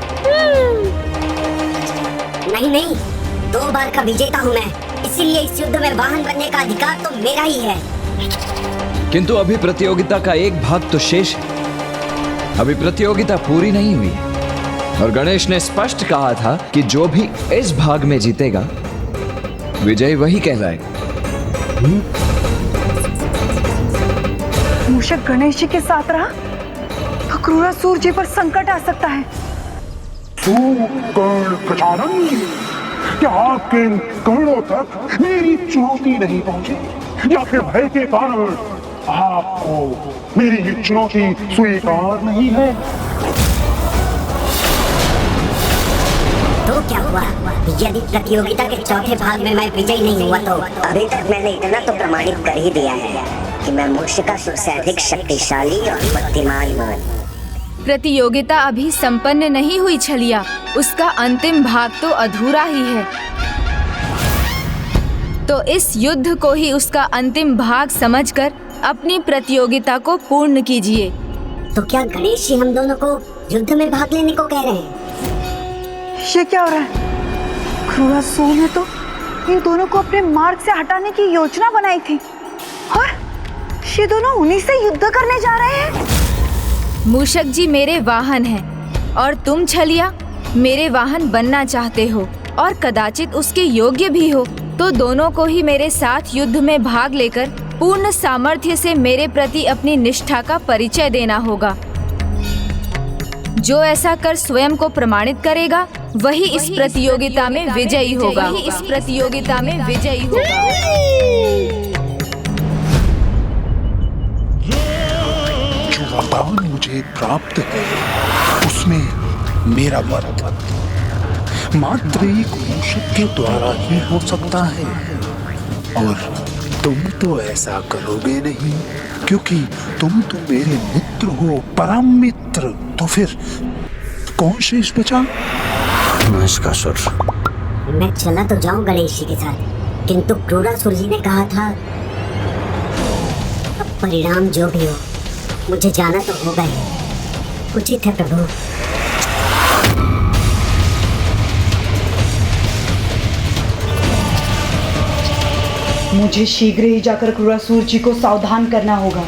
नहीं, 2 बार का विजेता हूँ मैं, इसीलिए इस युद्ध में वाहन बनने का अधिकार तो मेरा ही है। किंतु अभी प्रतियोगिता का एक भाग तो शेष है। अभी प्रतियोगिता पूरी नहीं हुई है और गणेश ने स्पष्ट कहा था कि जो भी इस भाग में जीतेगा विजयी वही कहलाएगा। मूषक गणेश जी के साथ रहा तो क्रूरासुर जी पर संकट आ सकता है। कर्ण गजानन, क्या आपके कर्णों तक मेरी चुनौती नहीं पहुंची या फिर भय के कारण आपको मेरी ये चुनौती स्वीकार नहीं है? तो क्या हुआ यदि प्रतियोगिता के चौथे भाग में मैं विजयी नहीं हुआ तो? अभी तक मैंने इतना तो प्रमाणित कर ही दिया है कि मैं मूषिकासुर से अधिक शक्तिशाली और बुद्धिमान हूँ। प्रतियोगिता अभी संपन्न नहीं हुई छलिया, उसका अंतिम भाग तो अधूरा ही है। तो इस युद्ध को ही उसका अंतिम भाग समझकर अपनी प्रतियोगिता को पूर्ण कीजिए। तो क्या गणेश जी हम दोनों को युद्ध में भाग लेने को कह रहे हैं? ये क्या हो रहा है? क्रूरासुर ने तो इन दोनों को अपने मार्ग से हटाने की योजना बनाई थी और ये दोनों उन्हीं से युद्ध करने जा रहे हैं। मूषक जी मेरे वाहन हैं और तुम छलिया मेरे वाहन बनना चाहते हो और कदाचित उसके योग्य भी हो, तो दोनों को ही मेरे साथ युद्ध में भाग लेकर पूर्ण सामर्थ्य से मेरे प्रति अपनी निष्ठा का परिचय देना होगा। जो ऐसा कर स्वयं को प्रमाणित करेगा वही इस प्रतियोगिता में विजयी होगा। इस प्रतियोगिता में विजयी होगा। जो वरदान मुझे प्राप्त है उसमें मेरा मत मात्र एक मूषक के द्वारा ही हो सकता है और तुम तो ऐसा करोगे नहीं क्योंकि तुम तो मेरे मित्र हो, परम मित्र। तो फिर कौन शेष बचा? नमस्कार। मैं चला तो जाऊं गणेश जी के साथ, किंतु क्रूरासुर जी ने कहा था अब परिणाम जो भी हो मुझे जाना तो होगा ही। उचित है प्रभु। मुझे शीघ्र ही जाकर क्रूरासुर जी को सावधान करना होगा।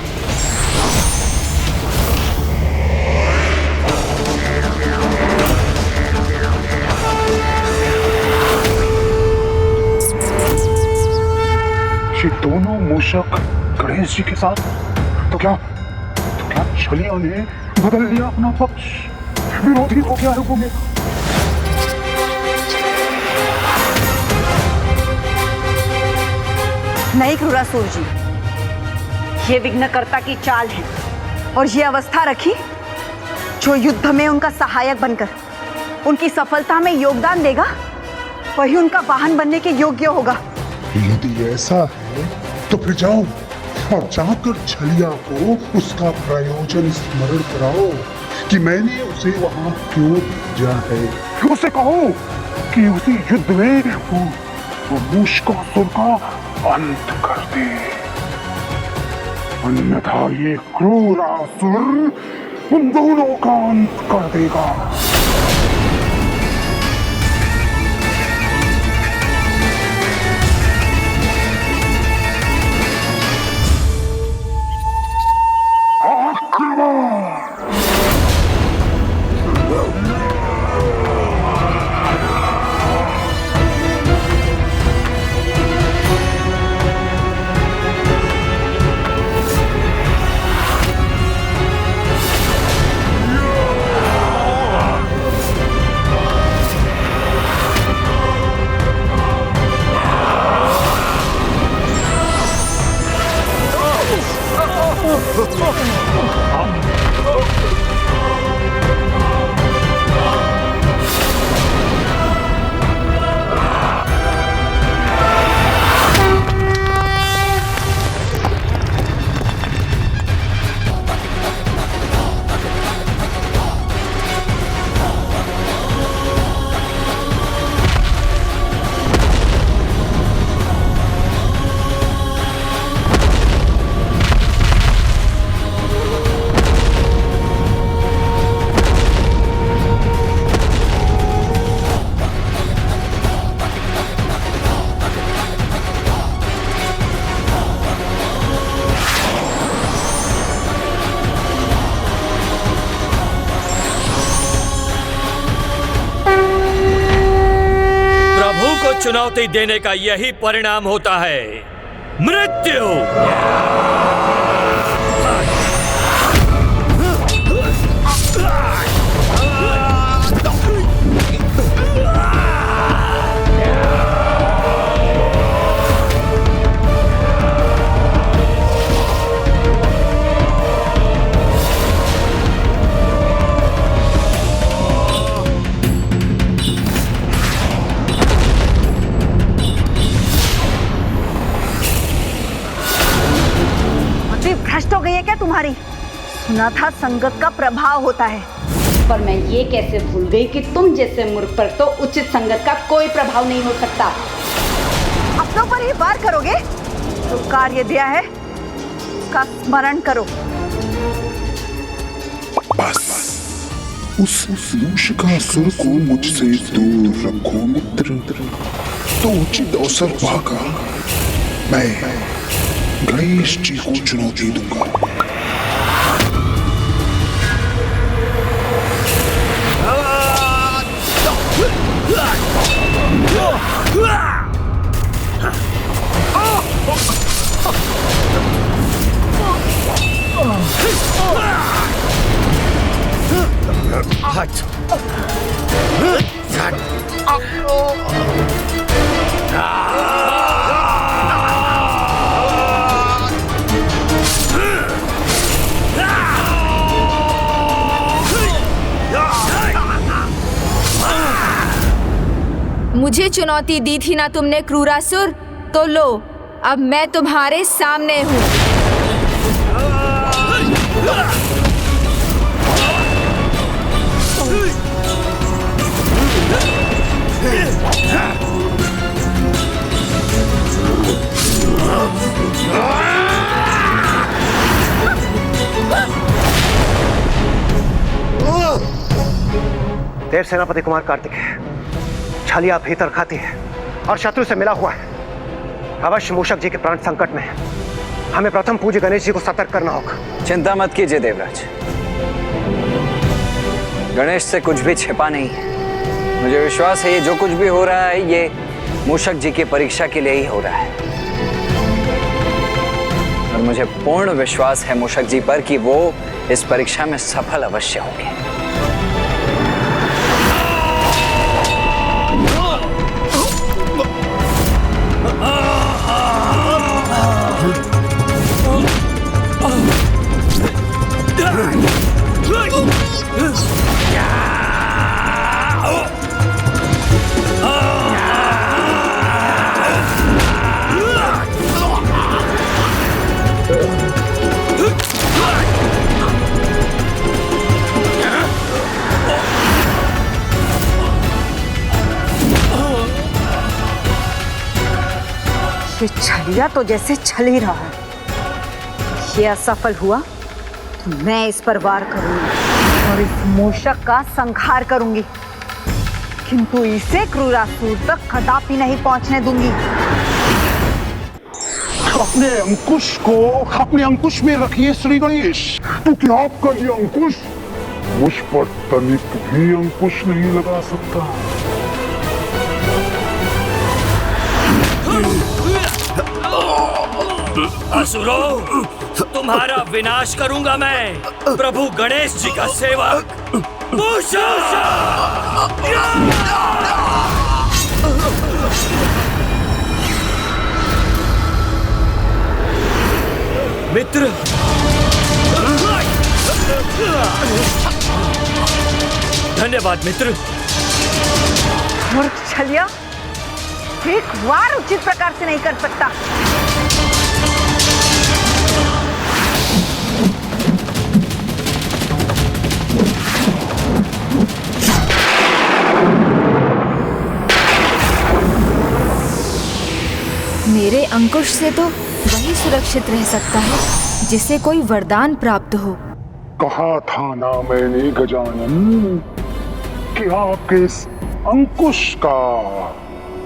ये दोनों मूषक गणेश जी के साथ, तो क्या छलिया ने बदल लिया अपना पक्ष? विरोधी हो गया है वो मेरा। नहीं क्रूरासुर जी, ये विघ्नकर्ता की चाल है और ये अवस्था रखी जो युद्ध में उनका सहायक बनकर उनकी सफलता में योगदान देगा वही उनका वाहन बनने के योग्य होगा। यदि ऐसा है तो फिर जाओ और जाकर छलिया को उसका प्रयोजन स्मरण कराओ कि मैंने उसे वहां क्यों भेजा है। उसे कहो कि उसी युद्ध में वो मूषकासुर का अंत कर दे, अन्यथा ये क्रूरासुर उन दोनों का अंत कर देगा। चुनौती देने का यही परिणाम होता है, मृत्यु। भ्रष्ट हो गई है क्या तुम्हारी? सुना था संगत का प्रभाव होता है। पर मैं ये कैसे भूल गई कि तुम जैसे मूर्ख पर तो उचित संगत का कोई प्रभाव नहीं हो सकता। अपनों पर ही वार करोगे? जो कार्य दिया है उसका स्मरण करो। बस उस मूषिकासुर को मुझसे दूर रखो मित्र, तो उचित अवसर पाकर मैं गणेश जी को चुनौती दूंगा। मुझे चुनौती दी थी ना तुमने क्रूरासुर, तो लो अब मैं तुम्हारे सामने हूँ। देव सेनापति कुमार कार्तिक है। छालिया भीतर खाती है और शत्रु से मिला हुआ है। अवश्य मूषक जी के प्राण संकट में है। हमें प्रथम पूज्य गणेश जी को सतर्क करना होगा। चिंता मत कीजिए देवराज, गणेश से कुछ भी छिपा नहीं है। मुझे विश्वास है ये जो कुछ भी हो रहा है ये मूषक जी की परीक्षा के लिए ही हो रहा है। और मुझे पूर्ण विश्वास है मूषक जी पर कि वो इस परीक्षा में सफल अवश्य होंगे। ये छलिया तो जैसे छल ही रहा है। ये असफल हुआ तो मैं इस पर वार करूंगी और इस मूषक का संहार करूंगी, किंतु इसे क्रूरासुर तक कदापि नहीं पहुंचने दूंगी। अपने अंकुश में रखिए श्री गणेश, क्योंकि आपका ये अंकुश मुझ पर तनिक भी अंकुश नहीं लगा सकता। असुरों, तुम्हारा विनाश करूंगा मैं, प्रभु गणेश जी का सेवक मूषक। मित्र, धन्यवाद मित्र। मूर्ख छलिया, एक वार उचित प्रकार से नहीं कर सकता। मेरे अंकुश से तो वही सुरक्षित रह सकता है जिसे कोई वरदान प्राप्त हो। कहा था ना मैंने गजानन कि आपके इस अंकुश का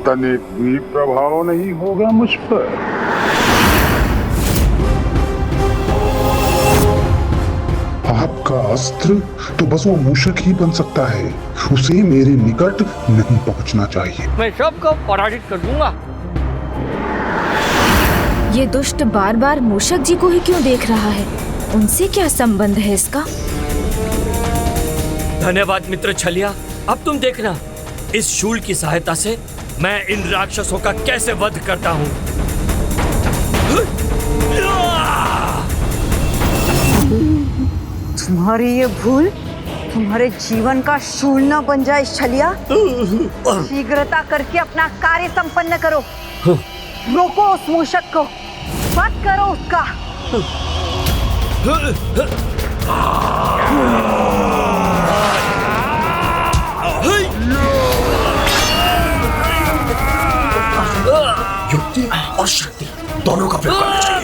तनिक भी प्रभाव नहीं होगा मुझ पर। आप का अस्त्र तो बस वो मूषक ही बन सकता है। उसे मेरे निकट नहीं पहुंचना चाहिए। मैं सबको पराजित कर दूंगा। ये दुष्ट बार बार मूषक जी को ही क्यों देख रहा है? उनसे क्या संबंध है इसका? धन्यवाद मित्र छलिया। अब तुम देखना, इस शूल की सहायता से मैं इन राक्षसों का कैसे वध करता हूँ। तुम्हारी ये भूल तुम्हारे जीवन का शूल न बन जाए छलिया। शीघ्रता करके अपना कार्य संपन्न करो। रोको उस मूषक को, वध करो उसका। युक्ति और शक्ति दोनों का प्रयोग करना चाहिए।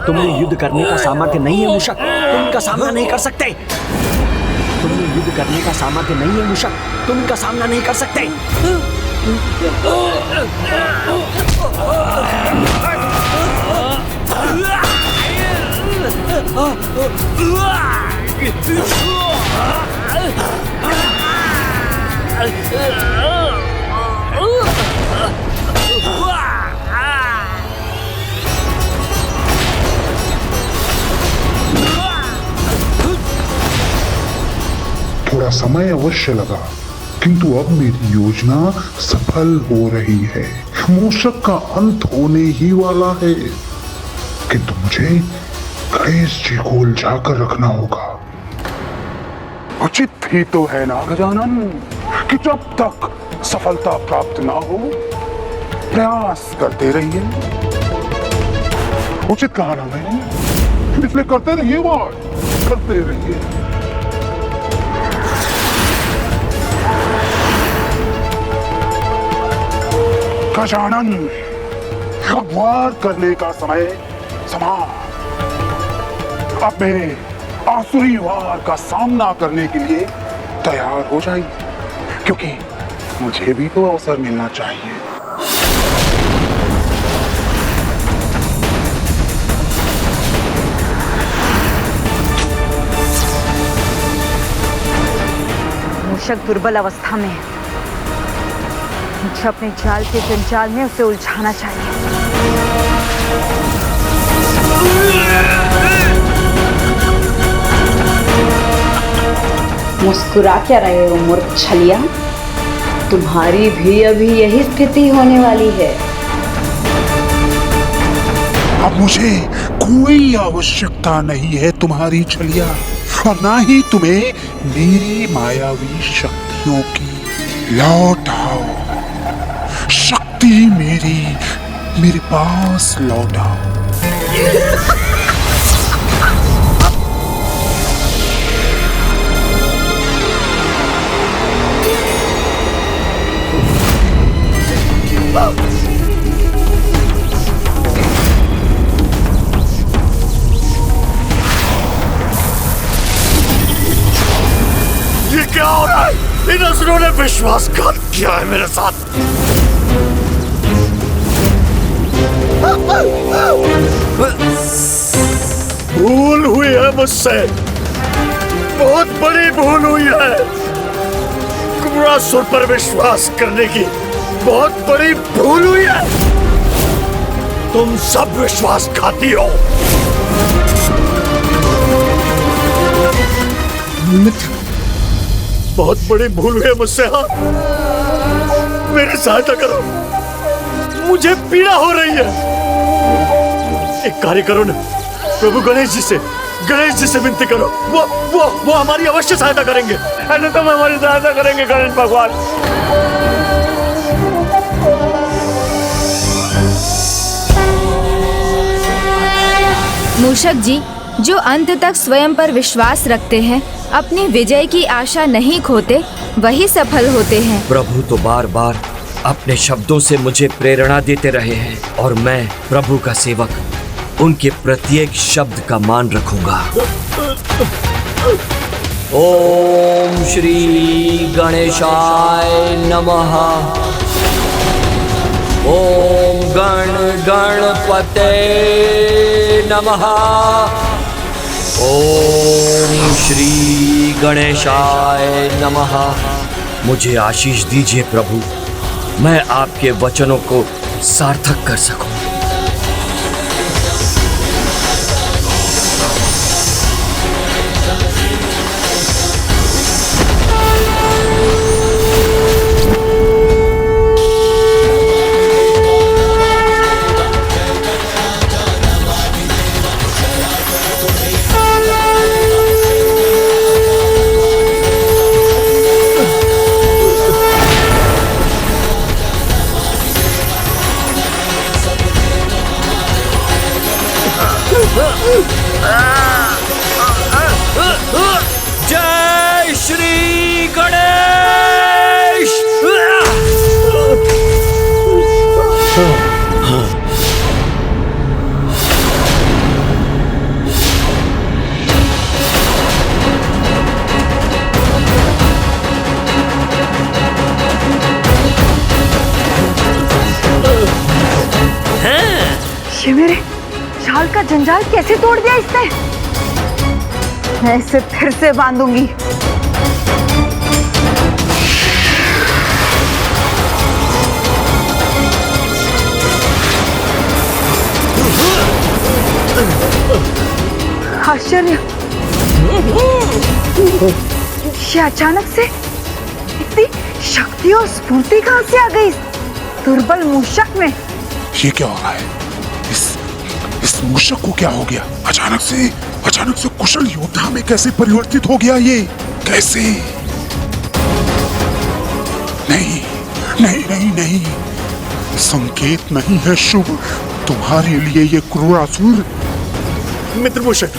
तुम्हें युद्ध करने का सामर्थ्य नहीं है मूषक, तुम इनका सामना नहीं कर सकते। तुम्हें युद्ध करने का सामर्थ्य नहीं है मूषक, तुम इनका सामना नहीं कर सकते। थोड़ा समय अवश्य लगा, किंतु अब मेरी योजना सफल हो रही है। मूषक का अंत होने ही वाला है, किंतु मुझे गणेश जी को उलझाकर रखना होगा। उचित ही तो है ना गजानन कि जब तक सफलता प्राप्त ना हो प्रयास करते रहिए। उचित कहा ना मैंने, इसलिए करते रहिए, बात करते रहिए। गजानन, अब वार करने का समय समाप्त। अब मेरे आसुरी वार का सामना करने के लिए तैयार हो जाइए, क्योंकि मुझे भी तो अवसर मिलना चाहिए। मूषक दुर्बल अवस्था में है, मुझे अपने जाल के जंजाल में उसे उलझाना चाहिए। मुस्कुरा क्या रहे हो मूर्ख छलिया? तुम्हारी भी अभी यही स्थिति होने वाली है। अब मुझे कोई आवश्यकता नहीं है तुम्हारी छलिया, और ना ही तुम्हें मेरी मायावी शक्तियों की। लौट आओ, शक्ति मेरे पास लौट आओ। ये क्या हो रहा है? इन असुरों ने विश्वासघात किया है मेरे साथ। भूल हुई है मुझसे, बहुत बड़ी भूल हुई है। कुबरासुर पर विश्वास करने की बहुत बड़ी भूल हुई है। तुम सब विश्वासघाती हो। मित्र, बहुत बड़ी भूल हुई है मुझसे। हाँ, मेरी सहायता करो, मुझे पीड़ा हो रही है। एक कार्य करो ना, प्रभु गणेश जी से विनती करो, वो हमारी अवश्य सहायता करेंगे। ऐसे तुम हमारी सहायता करेंगे गणेश भगवान। मूषक जी, जो अंत तक स्वयं पर विश्वास रखते हैं, अपनी विजय की आशा नहीं खोते, वही सफल होते हैं। प्रभु तो बार बार अपने शब्दों से मुझे प्रेरणा देते रहे हैं और मैं प्रभु का सेवक उनके प्रत्येक शब्द का मान रखूंगा। ओम श्री गणेशाय नमः। ओम गण गणपते नमः। ओम श्री गणेशाय नमः। मुझे आशीष दीजिए प्रभु, मैं आपके वचनों को सार्थक कर सकूं। जय श्री गणेश। ये मेरे जाल का जंजाल कैसे तोड़ दिया इसने? मैं इसे फिर से बांधूंगी। आश्चर्य, ये अचानक से इतनी शक्ति और स्फूर्ति कहां से आ गई इस दुर्बल मूषक में? ये क्या हो रहा है? इस मूषक को क्या हो गया? अचानक से कुशल योद्धा में कैसे परिवर्तित हो गया ये? कैसे? नहीं नहीं नहीं नहीं, संकेत नहीं है शुभ तुम्हारे लिए ये क्रूरासुर। मित्र मूषक,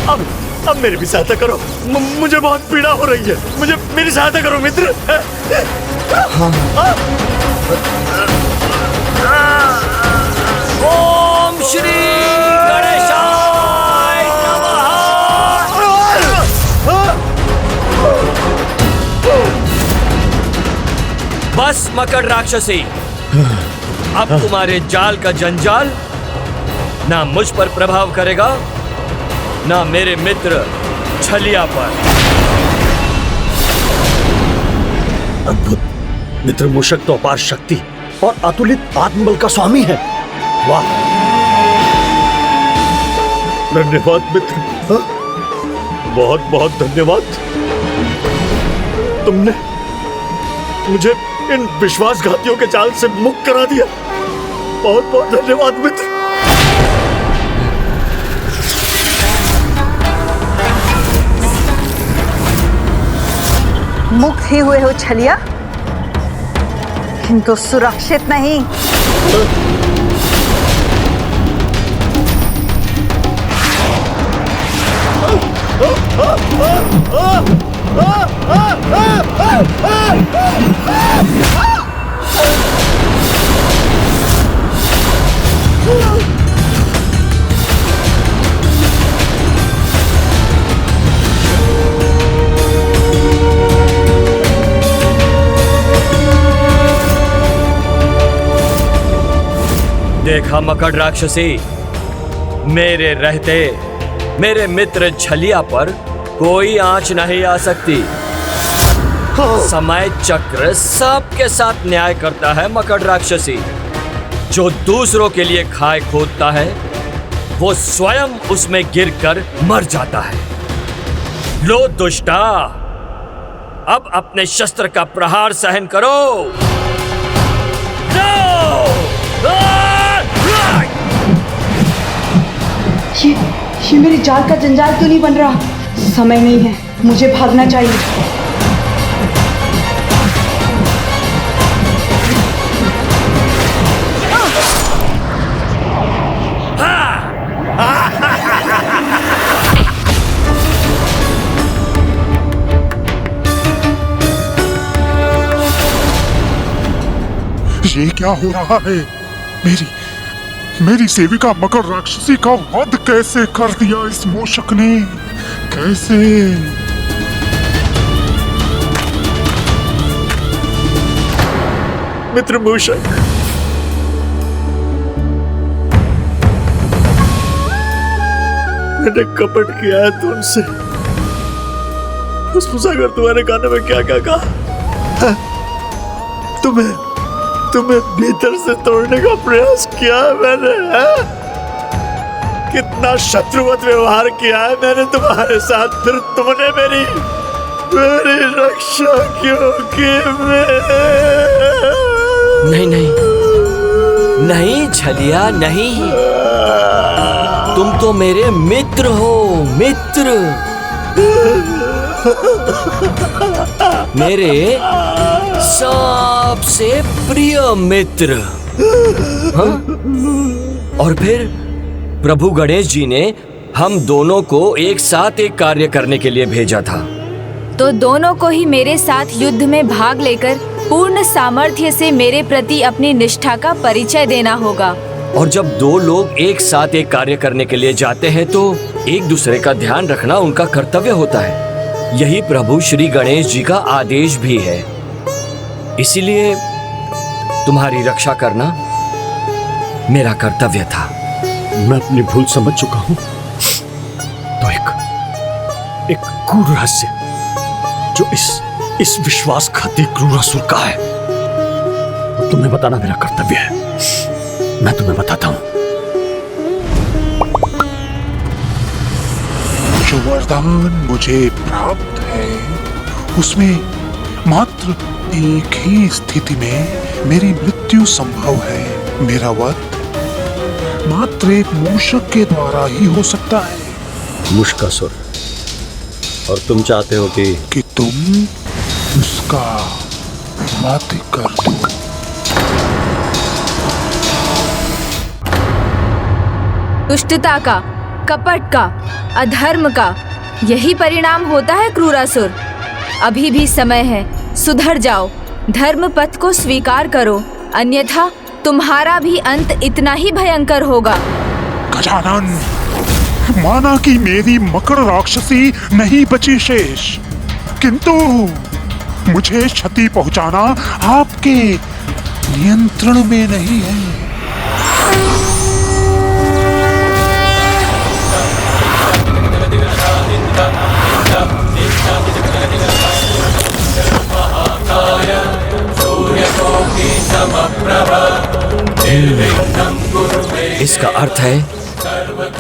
अब मेरी भी सहायता करो। मुझे बहुत पीड़ा हो रही है, मेरी सहायता करो मित्र। ओम श्री गणेशाय नमः। बस मकड़ राक्षसी, अब तुम्हारे जाल का जंजाल ना मुझ पर प्रभाव करेगा, ना मेरे मित्र छलिया पर। अद्भुत! मित्र मूषक तो अपार शक्ति और अतुलित आत्मबल का स्वामी है। वाह! धन्यवाद मित्र, बहुत बहुत धन्यवाद। तुमने मुझे इन विश्वासघातियों के जाल से मुक्त करा दिया। बहुत बहुत धन्यवाद मित्र। मुक्त ही हुए हो छलिया, किंतु सुरक्षित नहीं। देखा मकड़ राक्षसी, मेरे रहते मेरे मित्र छलिया पर कोई आंच नहीं आ सकती। समय चक्र सबके साथ न्याय करता है मकड़ राक्षसी। जो दूसरों के लिए खाए खोदता है वो स्वयं उसमें गिरकर मर जाता है। लो दुष्टा, अब अपने शस्त्र का प्रहार सहन करो। ये मेरे जाल का जंजाल क्यों नहीं बन रहा? समय नहीं है, मुझे भागना चाहिए। ये क्या हो रहा है? मेरी सेविका मकर राक्षसी का वध कैसे कर दिया इस मूषक ने? कैसे? मित्र मूषक, मैंने कपट किया है तुमसे। उस मुसागर तुम्हारे कान में क्या क्या कहा? तुम्हें भीतर से तोड़ने का प्रयास किया है मैंने, है? कितना शत्रुवत व्यवहार किया है मैंने तुम्हारे साथ, फिर तुमने मेरी रक्षा क्यों की? नहीं छलिया, नहीं। तुम तो मेरे मित्र हो, मित्र, मेरे सबसे प्रिय मित्र। हाँ? और फिर प्रभु गणेश जी ने हम दोनों को एक साथ एक कार्य करने के लिए भेजा था। तो दोनों को ही मेरे साथ युद्ध में भाग लेकर पूर्ण सामर्थ्य से मेरे प्रति अपनी निष्ठा का परिचय देना होगा। और जब दो लोग एक साथ एक कार्य करने के लिए जाते हैं तो एक दूसरे का ध्यान रखना उनका कर्तव्य होता है। यही प्रभु श्री गणेश जी का आदेश भी है। इसीलिए तुम्हारी रक्षा करना मेरा कर्तव्य था। मैं अपनी भूल समझ चुका हूं। तो एक गूढ़ रहस्य जो इस विश्वासघाती क्रूरासुर का है, तुम्हें बताना मेरा कर्तव्य है। मैं तुम्हें बताता हूं। जो वरदान मुझे प्राप्त है उसमें मात्र एक ही स्थिति में मेरी मृत्यु संभव है। मेरा वध मात्र एक मूषक के द्वारा ही हो सकता है। मुष्कासुर, और तुम चाहते हो कि तुम उसका वध कर दो। दुष्टता का, कपट का, अधर्म का यही परिणाम होता है क्रूरासुर। अभी भी समय है, सुधर जाओ, धर्म पथ को स्वीकार करो, अन्यथा तुम्हारा भी अंत इतना ही भयंकर होगा। गजानन, माना कि मेरी मकर राक्षसी नहीं बची शेष, किंतु मुझे क्षति पहुंचाना आपके नियंत्रण में नहीं है। इसका अर्थ है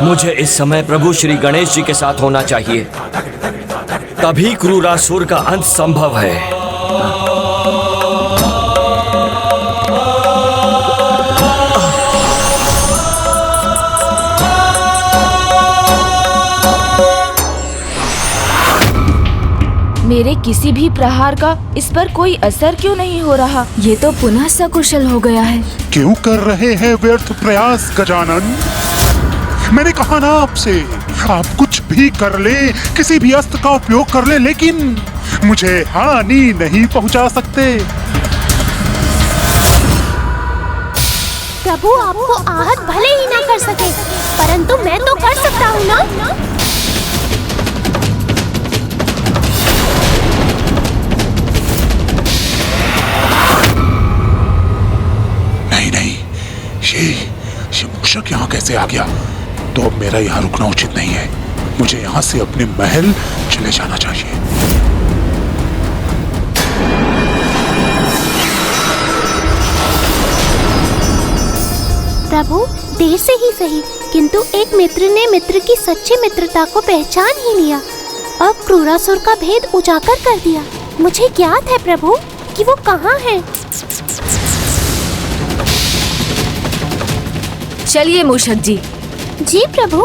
मुझे इस समय प्रभु श्री गणेश जी के साथ होना चाहिए, तभी क्रूरासुर का अंत संभव है। मेरे किसी भी प्रहार का इस पर कोई असर क्यों नहीं हो रहा? ये तो पुनः सकुशल हो गया है। क्यों कर रहे हैं व्यर्थ प्रयास गजानन? मैंने कहा ना आपसे, आप कुछ भी कर ले, किसी भी अस्त्र का उपयोग कर ले, लेकिन मुझे हानि नहीं पहुंचा सकते। प्रभु आपको आहत भले ही ना कर सके, परंतु मैं तो कर सकता हूँ ना? ये मूषक यहाँ कैसे आ गया? तो अब मेरा यहाँ रुकना उचित नहीं है। मुझे यहाँ से अपने महल चले जाना चाहिए। प्रभु, देर से ही सही, किंतु एक मित्र ने मित्र की सच्ची मित्रता को पहचान ही लिया। अब क्रूरासुर का भेद उजागर कर दिया। मुझे ज्ञात है प्रभु कि वो कहाँ है। चलिए मूषक जी। जी प्रभु।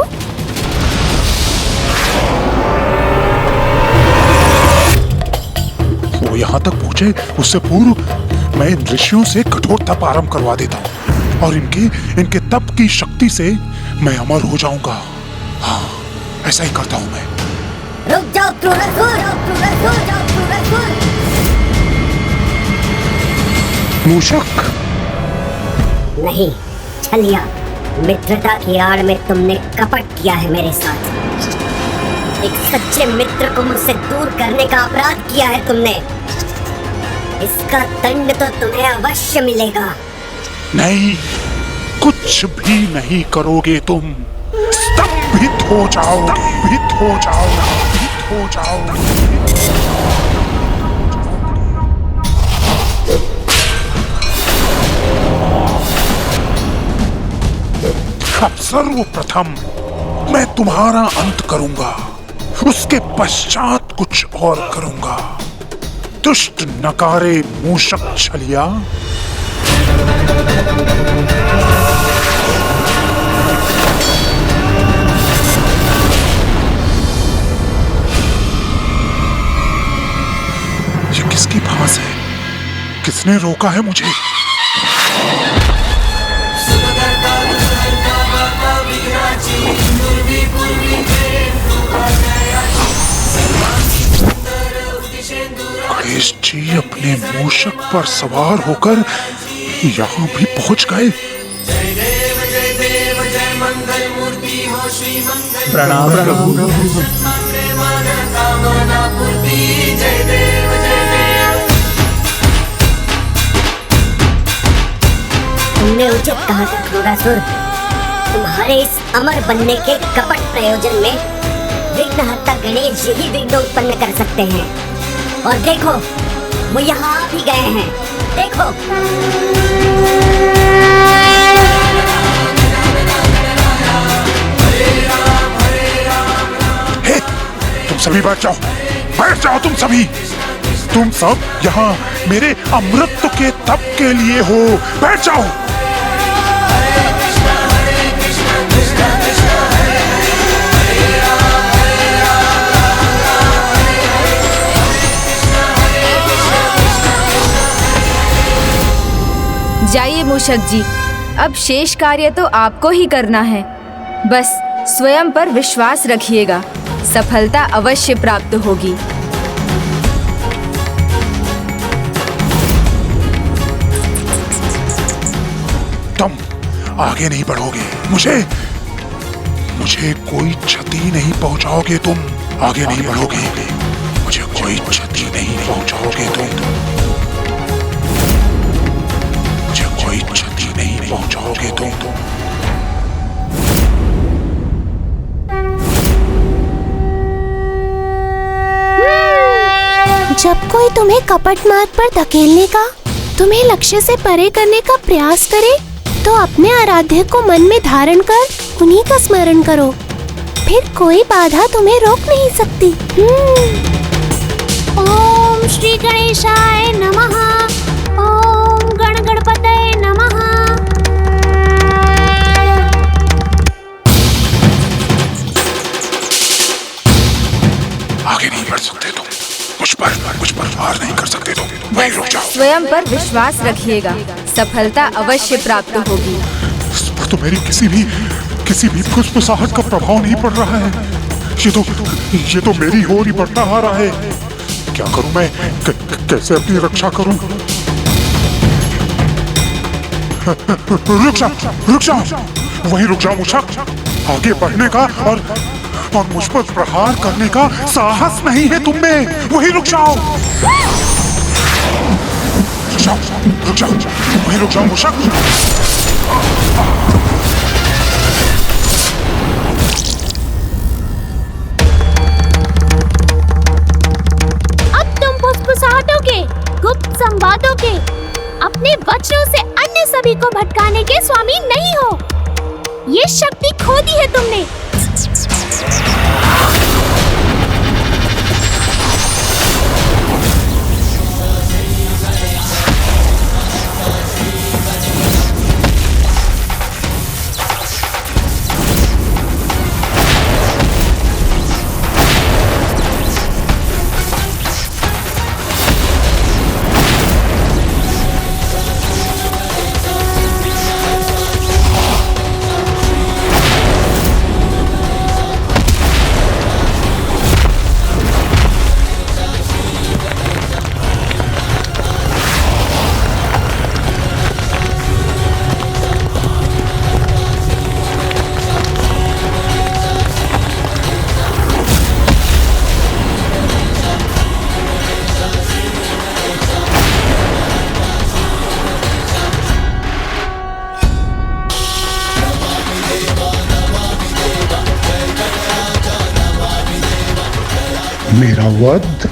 वो यहाँ तक पहुँचे उससे पूर्व मैं इन ऋषियों से कठोर तप आरंभ करवा देता हूँ और इनके तप की शक्ति से मैं अमर हो जाऊंगा। हाँ, ऐसा ही करता हूँ मैं। रुक जाओ क्रूरासुर, मूषक, नहीं छलिया, मित्रता की आड़ में तुमने कपट किया है मेरे साथ। एक सच्चे मित्र को मुझसे दूर करने का अपराध किया है तुमने। इसका दंड तो तुम्हें अवश्य मिलेगा। नहीं, कुछ भी नहीं करोगे तुम। स्तंभित हो जाओगे, स्तंभित हो जाओगे, स्तंभित हो जाओगे। अब सर्वप्रथम मैं तुम्हारा अंत करूंगा, उसके पश्चात कुछ और करूंगा। दुष्ट नकारे मूषक छलिया। ये किसकी भास है? किसने रोका है मुझे? गणेश जी अपने मूषक पर सवार होकर यहाँ भी पहुँच गए। प्रणाम प्रभु। तुमने उचित कहा था क्रूरासुर। तुम्हारे इस अमर बनने के कपट प्रयोजन में विघ्नहर्ता गणेश जी ही विघ्न उत्पन्न कर सकते हैं। और देखो, वो यहाँ आ भी गए हैं। देखो, हे, तुम सभी बैठ जाओ, बैठ जाओ तुम सभी। तुम सब यहाँ मेरे अमृत के तप के लिए हो। बैठ जाओ। जाइए मूषक जी, अब शेष कार्य तो आपको ही करना है। बस स्वयं पर विश्वास रखिएगा, सफलता अवश्य प्राप्त होगी। तुम आगे नहीं बढ़ोगे, मुझे कोई क्षति नहीं पहुंचाओगे। तुम आगे नहीं बढ़ोगे, मुझे कोई क्षति नहीं पहुंचाओगे। तुम कोई क्षति नहीं पहुंचाओगे। तुम जब कोई तुम्हें कपट मार्ग पर धकेलने का, तुम्हें लक्ष्य से परे करने का प्रयास करे, तो अपने आराध्य को मन में धारण कर उन्हीं का स्मरण करो। फिर कोई बाधा तुम्हें रोक नहीं सकती। ओम श्री गणेशाय नमः। ओम गण गणपतये नमः। आगे नहीं बढ़ सकते तुम। मुझ पर वार नहीं कर सकते तुम। वहीं रुक जाओ। स्वयं पर विश्वास रखिएगा, सफलता अवश्य प्राप्त होगी। इस पर तो मेरी किसी भी फुसफुसाहट का प्रभाव नहीं पड़ रहा है। ये तो मेरी ओर ही बढ़ता आ रहा है। क्या करूं मैं? कैसे अपनी रक्षा करूं? रुक जाओ, वहीं रुक जाओ मूषक। आगे बढ़ने का और मुझ पर प्रहार करने का साहस नहीं है तुम में। वहीं रुक जाओ, वहीं रुक जाओ मूषक। अब तुम फुसफुसाहटों के, गुप्त संवादों के, अपने वचनों से अन्य सभी को भटकाने के स्वामी नहीं हो। ये शक्ति खो दी है तुमने। मेरा वध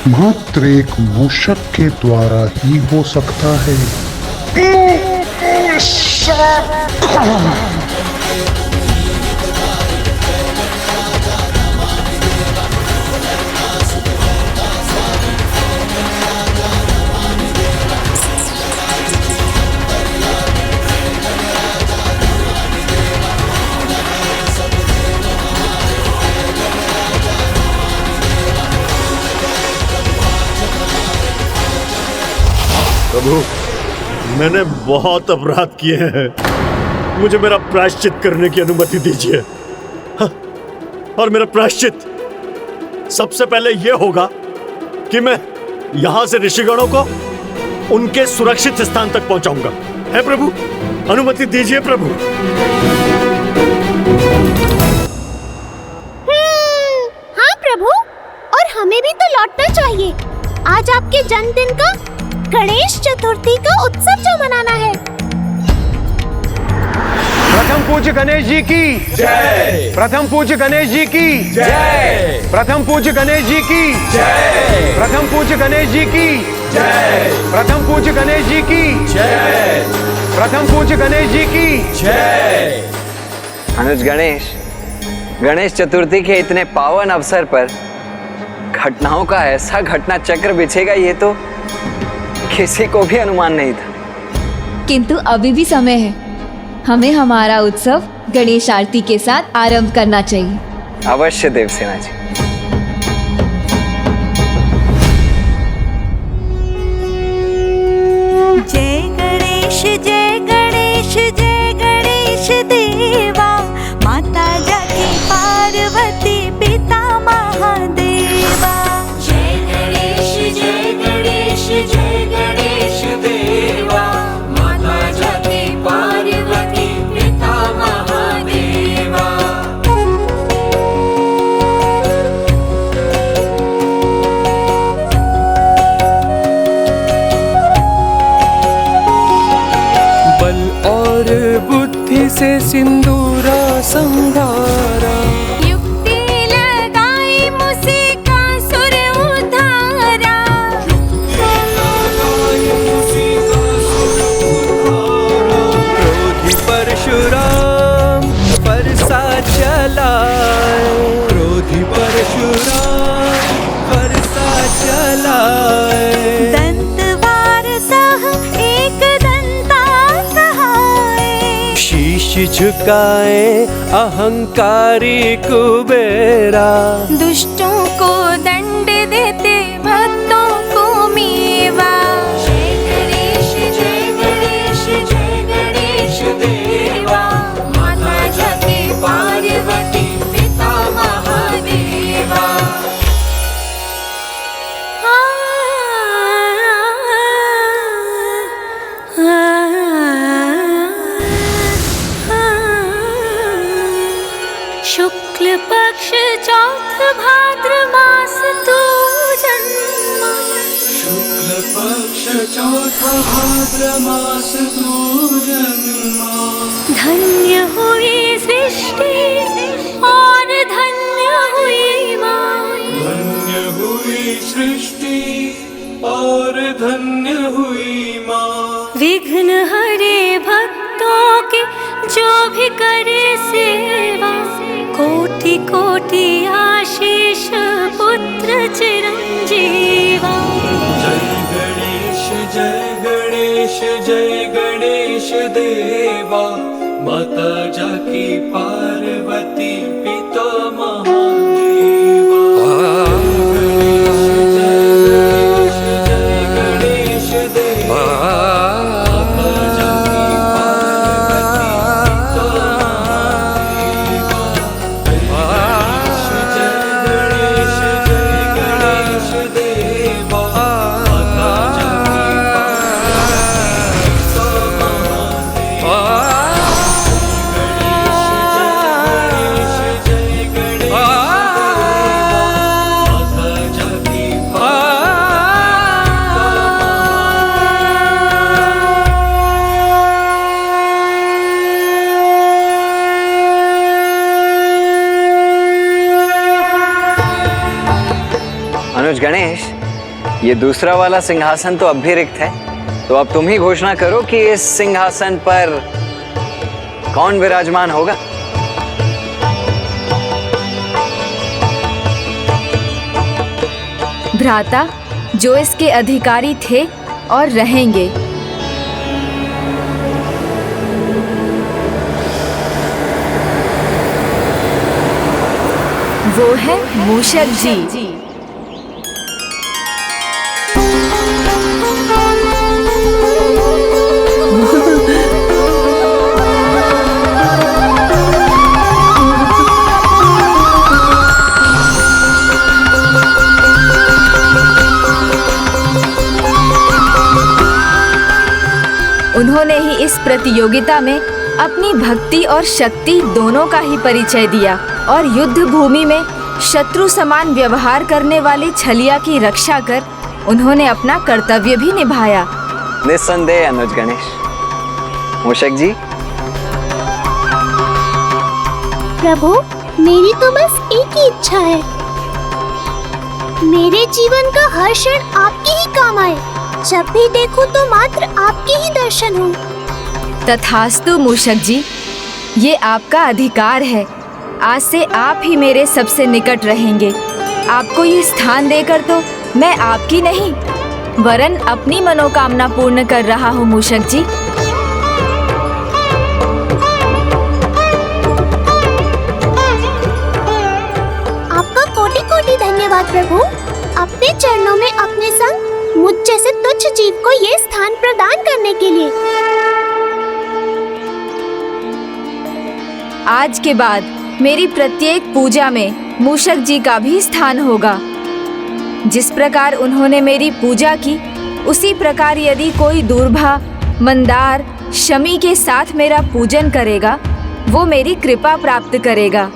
मात्र एक मूषक के द्वारा ही हो सकता है। प्रभु, मैंने बहुत अपराध किए हैं, मुझे मेरा प्रायश्चित करने की अनुमति दीजिए। हाँ, और मेरा प्रायश्चित सबसे पहले यह होगा कि मैं यहां से ऋषिगणों को उनके सुरक्षित स्थान तक पहुंचाऊंगा। है प्रभु, अनुमति दीजिए प्रभु। हाँ प्रभु, और हमें भी तो लौटना चाहिए। आज आपके जन्मदिन का गणेश चतुर्थी का उत्सव जो मनाना है। प्रथम पूज्य गणेश जी की जय। प्रथम पूज्य गणेश जी की जय। प्रथम पूज्य गणेश जी की जय। प्रथम पूज्य गणेश जी की जय। प्रथम पूज्य गणेश जी की जय। प्रथम पूज्य गणेश जी की जय। अनुज गणेश चतुर्थी के इतने पावन अवसर पर घटनाओं का ऐसा घटना चक्र बिछेगा, ये तो किसी को भी अनुमान नहीं था। किंतु अभी भी समय है, हमें हमारा उत्सव गणेश आरती के साथ आरंभ करना चाहिए। अवश्य देवसेना जी। जय गणेश जय गणेश जय गणेश देवा, माता जाकी पार्वती पिता महादेवा। जय गणेश जय गणेश जय गणेश देवा, माता जाकी पार्वती पिता महादेवा। बल और बुद्धि से सिंदूरा संघारा, युक्ति लगाई मुसीकासुर उद्धारा। क्रोधी परशुराम फरसा चलाए, क्रोधी परशुराम फरसा चलाए। दंतवार सह एक दंता सहाय, शीश झुकाए अहंकारी कुबेरा, दुष्टों को दंड देते भक्तों को मेवा। जय गणेश जय गणेश जय गणेश देवा, माता जाकी पार्वती पिता महादेवा। शुक्ल पक्ष चौथ भाद्र मास तू जन्मा, शुक्ल पक्ष चौथा भाद्र मास तू जन्मा। धन्य हुई सृष्टि और धन्य हुई माँ, धन्य हुई सृष्टि और धन्य हुई माँ। विघ्न हरे भक्तों के जो भी करे सेवा, कोटि कोटि आशीष पुत्र चिरंजीवा। जय गणेश जय गणेश जय गणेश देवा, माता जाकी पार्वती पिता महादेवा। गणेश जय गणेश देवा, माता जाकी अनुज गणेश, ये दूसरा वाला सिंहासन तो अब भी रिक्त है, तो अब तुम ही घोषणा करो कि इस सिंहासन पर कौन विराजमान होगा। भ्राता, जो इसके अधिकारी थे और रहेंगे। वो है मूषक जी। उन्होंने ही इस प्रतियोगिता में अपनी भक्ति और शक्ति दोनों का ही परिचय दिया और युद्ध भूमि में शत्रु समान व्यवहार करने वाली छलिया की रक्षा कर उन्होंने अपना कर्तव्य भी निभाया। निस्संदेह अनुज गणेश। मूषक जी। प्रभु, मेरी तो बस एक ही इच्छा है, मेरे जीवन का हर क्षण आपके ही काम आए। जब भी देखूं तो मात्र आपके ही दर्शन हो। तथास्तु मूषक जी, ये आपका अधिकार है। आज से आप ही मेरे सबसे निकट रहेंगे। आपको ये स्थान देकर तो मैं आपकी नहीं वरन अपनी मनोकामना पूर्ण कर रहा हूँ मूषक जी। आपका कोटि कोटि धन्यवाद प्रभु। अपने चरणों में अपने संग मुझ जैसे तुच्छ जीव को ये स्थान प्रदान करने के लिए। आज के बाद मेरी प्रत्येक पूजा में मूषक जी का भी स्थान होगा। जिस प्रकार उन्होंने मेरी पूजा की, उसी प्रकार यदि कोई दूर्भा, मंदार, शमी के साथ मेरा पूजन करेगा, वो मेरी कृपा प्राप्त करेगा।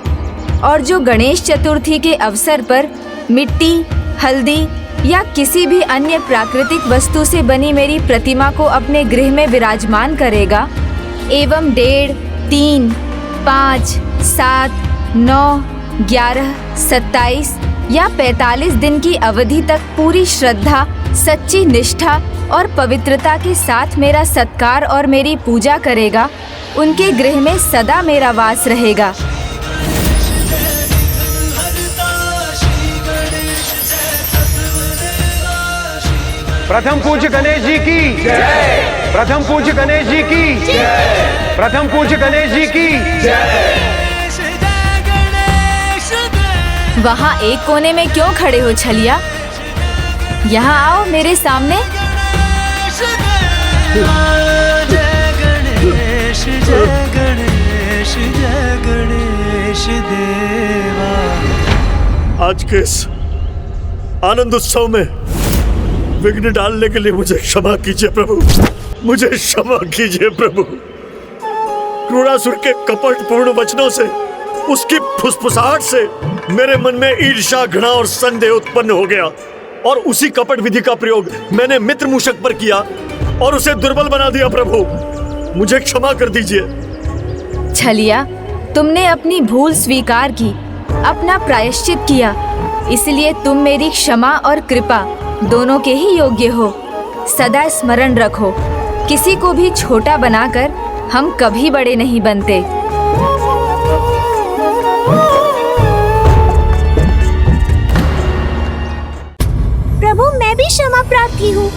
और जो गणेश चतुर्थी के अवसर पर मिट्टी, हल्दी या किसी भी अन्य प्राकृतिक वस्तु से बनी मेरी प्रतिमा को अपने गृह में विराजमान करेगा एवं 1.5, 3, 5, 7, 9, 11, 27 या 45 दिन की अवधि तक पूरी श्रद्धा, सच्ची निष्ठा और पवित्रता के साथ मेरा सत्कार और मेरी पूजा करेगा, उनके गृह में सदा मेरा वास रहेगा। प्रथम पूज्य गणेश जी की जय। प्रथम पूज्य गणेश जी की जय। प्रथम पूज्य गणेश जी की जय। वहाँ एक कोने में क्यों खड़े हो छलिया? यहाँ आओ मेरे सामने। जय गणेश जय गणेश जय गणेश देवा। आज के इस आनंद उत्सव में विघ्न डालने के लिए मुझे क्षमा कीजिए प्रभु, मुझे क्षमा कीजिए प्रभु। क्रूरासुर के कपटपूर्ण वचनों से, उसकी फुसफुसाहट से मेरे मन में ईर्ष्या, घृणा और संदेह उत्पन्न हो गया और उसी कपट विधि का प्रयोग मैंने मित्र मूषक पर किया और उसे दुर्बल बना दिया। प्रभु, मुझे क्षमा कर दीजिए। छलिया, तुमने अपनी भूल स्वीकार की, अपना प्रायश्चित किया, इसलिए तुम मेरी क्षमा और कृपा दोनों के ही योग्य हो। सदा स्मरण रखो, किसी को भी छोटा बनाकर हम कभी बड़े नहीं बनते। प्रभु, मैं भी क्षमा प्रार्थी हूँ।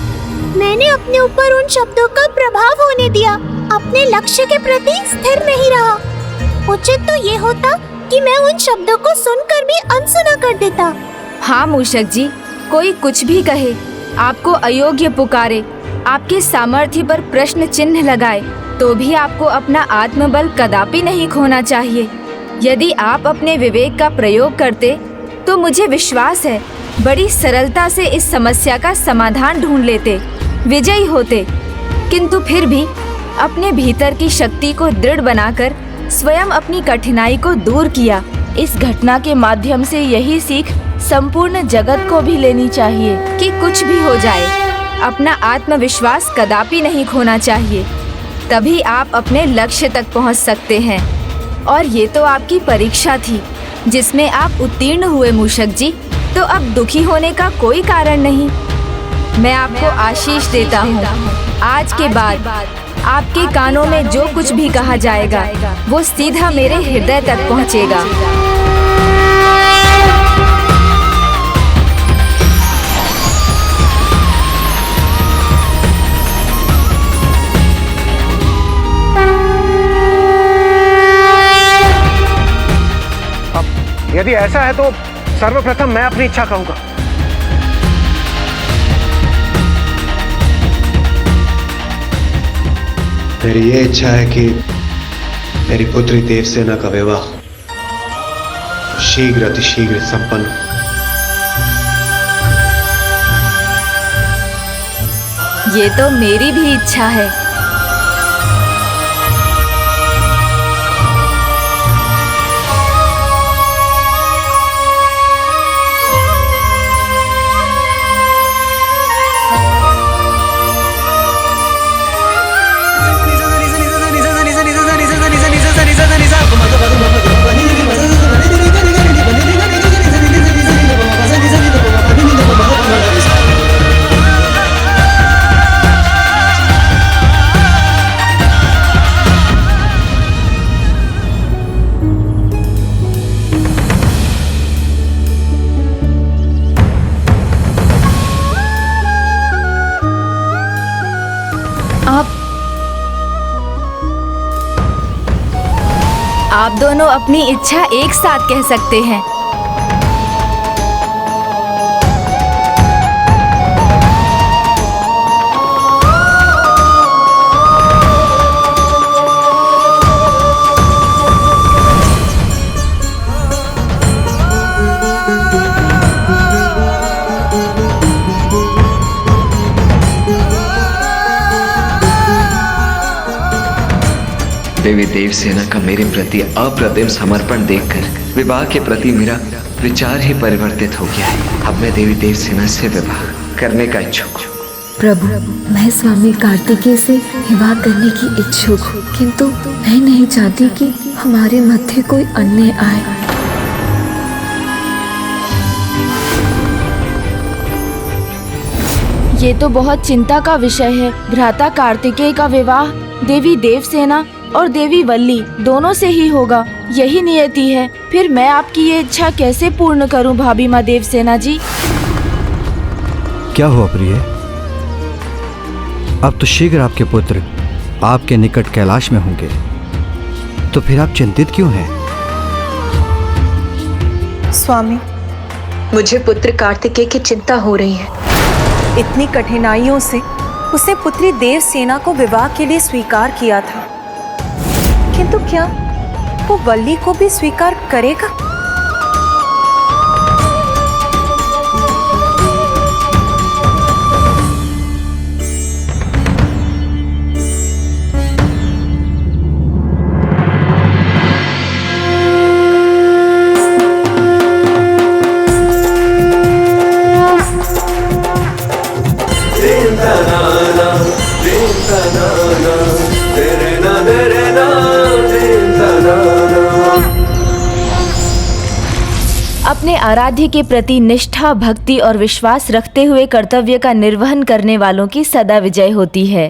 मैंने अपने ऊपर उन शब्दों का प्रभाव होने दिया, अपने लक्ष्य के प्रति स्थिर नहीं रहा। उचित तो ये होता कि मैं उन शब्दों को सुनकर भी अनसुना कर देता। हाँ मूषक जी, कोई कुछ भी कहे, आपको अयोग्य पुकारे, आपके सामर्थ्य पर प्रश्न चिन्ह लगाए, तो भी आपको अपना आत्मबल कदापि नहीं खोना चाहिए। यदि आप अपने विवेक का प्रयोग करते तो मुझे विश्वास है बड़ी सरलता से इस समस्या का समाधान ढूंढ लेते, विजयी होते। किंतु फिर भी अपने भीतर की शक्ति को दृढ़ बनाकर स्वयं अपनी कठिनाई को दूर किया। इस घटना के माध्यम से यही सीख संपूर्ण जगत को भी लेनी चाहिए कि कुछ भी हो जाए, अपना आत्मविश्वास कदापि नहीं खोना चाहिए, तभी आप अपने लक्ष्य तक पहुंच सकते हैं। और ये तो आपकी परीक्षा थी जिसमें आप उत्तीर्ण हुए मूषक जी। तो अब दुखी होने का कोई कारण नहीं। मैं आपको आशीष देता हूँ। आज के बाद आपके कानों में जो कुछ भी कहा जाएगा वो सीधा मेरे हृदय तक पहुँचेगा। यदि ऐसा है तो सर्वप्रथम मैं अपनी इच्छा कहूंगा। मेरी ये इच्छा है कि मेरी पुत्री देवसेना का विवाह शीघ्र अतिशीघ्र संपन्न। ये तो मेरी भी इच्छा है। आप दोनों अपनी इच्छा एक साथ कह सकते हैं। देवी देवसेना का मेरे प्रति अप्रतिम समर्पण देखकर विवाह के प्रति मेरा विचार ही परिवर्तित हो गया है। अब मैं देवी देवसेना से विवाह करने का इच्छुक हूँ। प्रभु, मैं स्वामी कार्तिकेय से विवाह करने की इच्छुक हूँ, किंतु मैं नहीं चाहती कि हमारे मध्य कोई अन्य आए। ये तो बहुत चिंता का विषय है। भ्राता कार्तिकेय का विवाह देवी देवसेना और देवी वल्ली दोनों से ही होगा, यही नियति है। फिर मैं आपकी ये इच्छा कैसे पूर्ण करूं भाभी माँ देवसेना जी? क्या हुआ प्रिय? अब तो शीघ्र आपके पुत्र आपके निकट कैलाश में होंगे, तो फिर आप चिंतित क्यों हैं? स्वामी, मुझे पुत्र कार्तिकेय की चिंता हो रही है। इतनी कठिनाइयों से उसने पुत्री देवसेना को विवाह के लिए स्वीकार किया था, किंतु क्या वो वल्ली को भी स्वीकार करेगा? अपने आराध्य के प्रति निष्ठा, भक्ति और विश्वास रखते हुए कर्तव्य का निर्वहन करने वालों की सदा विजय होती है।